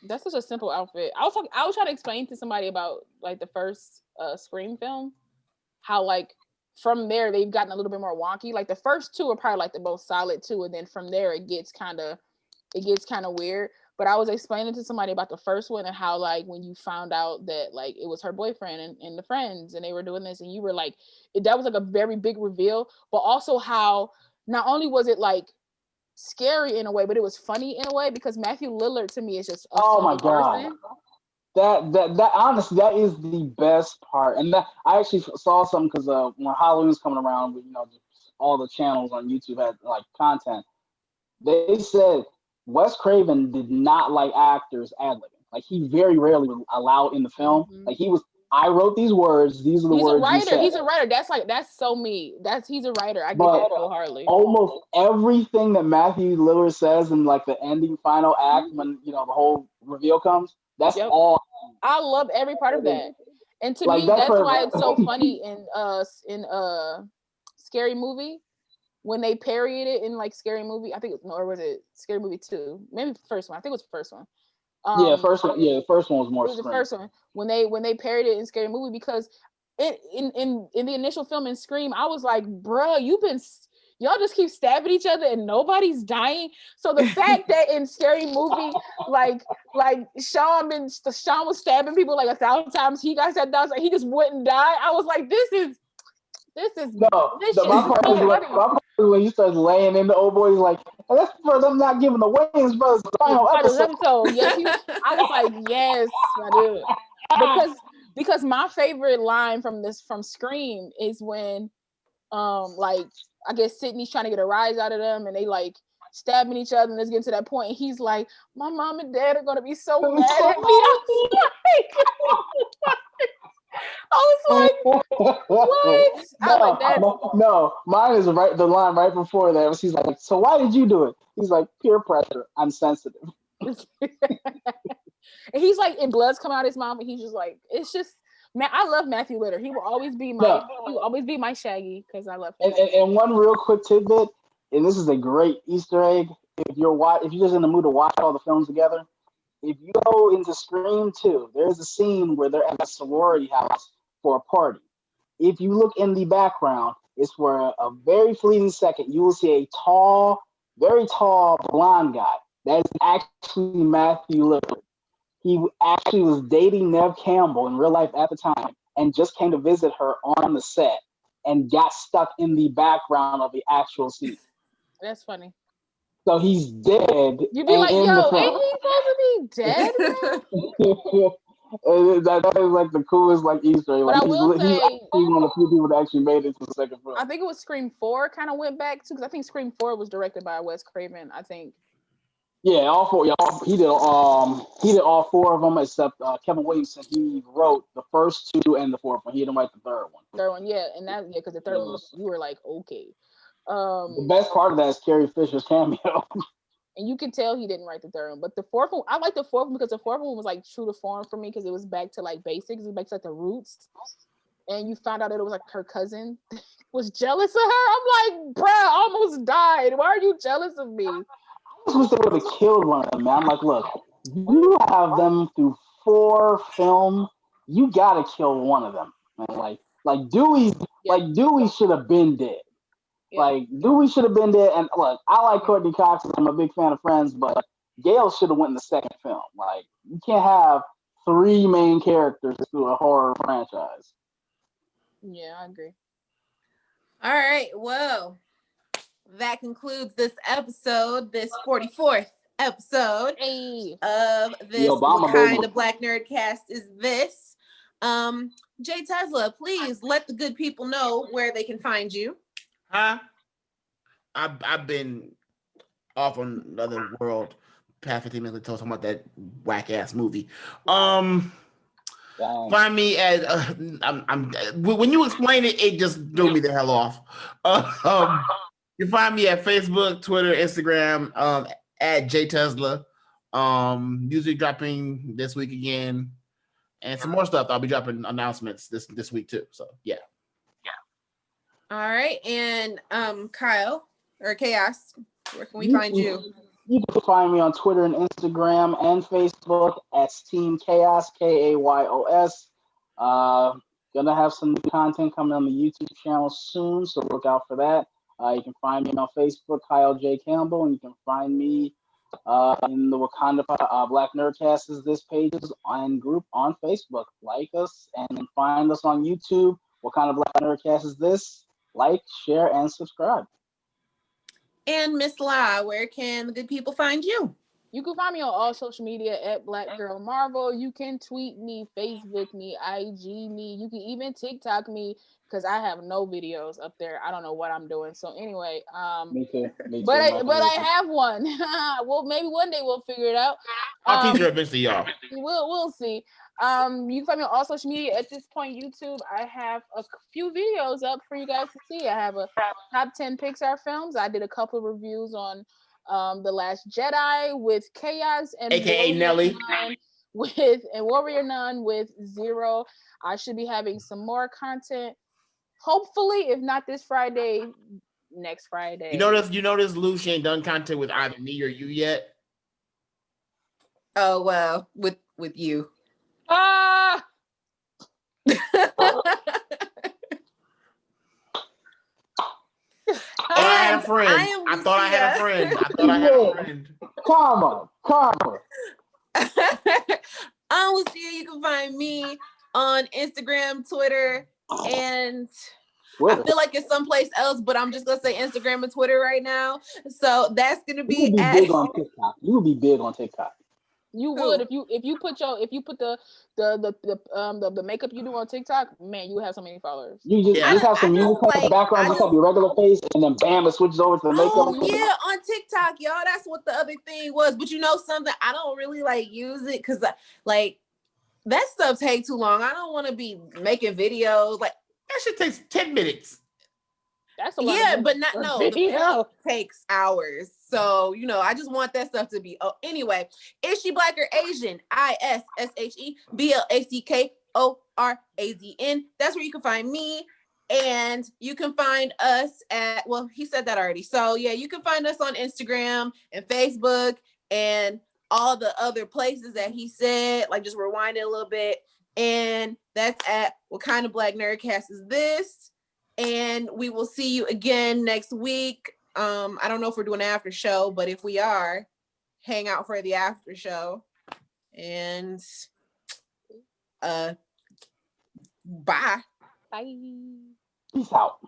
Speaker 4: That's such a simple outfit. I was trying to explain to somebody about like the first Scream film, how like from there they've gotten a little bit more wonky. Like the first two are probably like the most solid two, and then from there it gets kind of weird. But I was explaining to somebody about the first one and how like when you found out that like it was her boyfriend and the friends and they were doing this, and you were like, that was like a very big reveal. But also how not only was it like scary in a way, but it was funny in a way, because Matthew Lillard to me is just a
Speaker 3: Oh my
Speaker 4: funny
Speaker 3: god.
Speaker 4: person.
Speaker 3: That honestly, that is the best part. And that I actually saw something because when Halloween was coming around, all the channels on YouTube had like content. They said Wes Craven did not like actors ad-libbing. Like he very rarely would allow in the film.
Speaker 4: Mm-hmm.
Speaker 3: Like I wrote these words. These are the words you said.
Speaker 4: He's a writer. That's so me. He's a writer. I get
Speaker 3: But
Speaker 4: that wholeheartedly.
Speaker 3: almost everything that Matthew Lillard says in like the ending final act, when the whole reveal comes, that's all.
Speaker 4: I love every part of that. And to
Speaker 3: Like,
Speaker 4: me, that's why it's so funny in Scary Movie when they parodied it in like Scary Movie. I think or was it Scary Movie 2? Maybe the first one. I think it was the first one.
Speaker 3: First one. Yeah, the first one was more.
Speaker 4: It was the first one when they parodied it in Scary Movie, because in the initial film in Scream, I was like, bruh, y'all just keep stabbing each other and nobody's dying. So the fact that in Scary Movie, like Sean was stabbing people like 1,000 times, he got stabbed down, like he just wouldn't die. I was like, this is my
Speaker 3: part is when he starts laying in the old boy. He's like, and that's for them not giving the Wayans brothers the final episode.
Speaker 4: Yes, I was like, yes, my dude. Because my favorite line from Scream is when like I guess Sydney's trying to get a rise out of them and they like stabbing each other, and it's getting to that point and he's like, my mom and dad are gonna be so mad at me. I was like, what?
Speaker 3: No, mine is right. The line right before that, he's like, so why did you do it? He's like, peer pressure. I'm sensitive.
Speaker 4: And he's like, and blood's coming out of his mouth, and he's just like, it's just, man, I love Matthew Lillard. He will always be my Shaggy, because I love him.
Speaker 3: And one real quick tidbit, and this is a great Easter egg. If you're just in the mood to watch all the films together, if you go into Scream 2, there's a scene where they're at a sorority house for a party. If you look in the background, it's for a very fleeting second, you will see a tall, very tall blonde guy. That is actually Matthew Lillard. He actually was dating Neve Campbell in real life at the time and just came to visit her on the set and got stuck in the background of the actual scene.
Speaker 4: That's funny.
Speaker 3: So he's dead.
Speaker 4: You'd be like, yo, ain't he supposed to be dead?
Speaker 3: That is like the coolest like Easter egg.
Speaker 4: But I will say,
Speaker 3: he's actually one of the few people that actually made it to the second film.
Speaker 4: I think it was Scream 4 kind of went back to, because I think Scream 4 was directed by Wes Craven, I think.
Speaker 3: Yeah, all four. He did all four of them except Kevin Williamson. He wrote the first two and the fourth one. He didn't write the third one.
Speaker 4: Because the third one you were like, okay.
Speaker 3: The best part of that is Carrie Fisher's cameo.
Speaker 4: And you can tell he didn't write the third one. But the fourth one, I like the fourth one because the fourth one was like true to form for me, because it was back to like basics. It was back to like the roots. And you found out that it was like her cousin was jealous of her. I'm like, bruh, I almost died. Why are you jealous of me?
Speaker 3: I wish they would have killed one of them, man. I'm like, look, you have them through 4 films. You gotta kill one of them, man. Like Dewey should have been dead. Yeah. Like Dewey should have been dead. And look, I like Courtney Cox. I'm a big fan of Friends, but Gail should have went in the second film. Like, you can't have 3 main characters through a horror franchise.
Speaker 4: Yeah, I agree.
Speaker 1: All right, well, that concludes this episode, this 44th episode of this kind of Black Nerd Cast is this. JayTezla, please let the good people know where they can find you.
Speaker 2: Huh? I've been off on another world past 15 minutes until talking about that whack ass movie. Find me at when you explain it, it just threw me the hell off. You find me at Facebook, Twitter, Instagram, at JayTezla. Music dropping this week again, and some more stuff. I'll be dropping announcements this week too. So yeah.
Speaker 1: All right, and Kyle or Kayos, where can we find you?
Speaker 3: You can find me on Twitter and Instagram and Facebook as Team Kayos, Kayos. Gonna have some new content coming on the YouTube channel soon, so look out for that. You can find me on Facebook, Kyle J. Campbell, and you can find me in the Wakanda Black Nerdcast is this pages and group on Facebook. Like us and find us on YouTube. Wakanda Black Nerdcast is this. Like, share, and subscribe.
Speaker 1: And Miss La, where can the good people find you?
Speaker 4: You can find me on all social media at Black Girl Marvel. You can tweet me, Facebook me, IG me. You can even TikTok me because I have no videos up there. I don't know what I'm doing. So anyway,
Speaker 3: Me too.
Speaker 4: But I have one. Well, maybe one day we'll figure it out.
Speaker 2: I'll teach you eventually, y'all.
Speaker 4: We'll see. You can find me on all social media at this point. YouTube, I have a few videos up for you guys to see. I have a top 10 Pixar films. I did a couple of reviews on The Last Jedi with Kayos and
Speaker 2: AKA Nelly.
Speaker 4: Warrior Nun with Zero. I should be having some more content. Hopefully, if not this Friday, next Friday.
Speaker 2: You notice Lucia ain't done content with either me or you yet.
Speaker 1: Oh well, with you.
Speaker 4: Ah.
Speaker 2: I had a friend. I thought I had a friend.
Speaker 3: Karma.
Speaker 1: I'm Lucia. You can find me on Instagram, Twitter, and I feel like it's someplace else, but I'm just gonna say Instagram and Twitter right now. So that's gonna be
Speaker 3: big on TikTok. You would be big on TikTok.
Speaker 4: You would if you put the makeup you do on TikTok, man, you would have so many followers.
Speaker 3: You just have some music in the background, just have your regular face, and then bam, it switches over to the makeup.
Speaker 1: Oh yeah, on TikTok, y'all. That's what the other thing was. But you know something, I don't really use it because like that stuff takes too long. I don't want to be making videos like
Speaker 2: that shit takes 10 minutes.
Speaker 4: That's a lot.
Speaker 1: But not the video takes hours. So I just want that stuff to be. Oh, anyway, is she Black or Asian? ISSHEBLACKORAZN. That's where you can find me, and you can find us at. Well, he said that already. So yeah, you can find us on Instagram and Facebook and all the other places that he said. Like just rewind it a little bit, and that's at What Kind of Black Nerdcast Is This? And we will see you again next week. I don't know if we're doing an after show, but if we are, hang out for the after show. And bye.
Speaker 4: Bye.
Speaker 3: Peace out.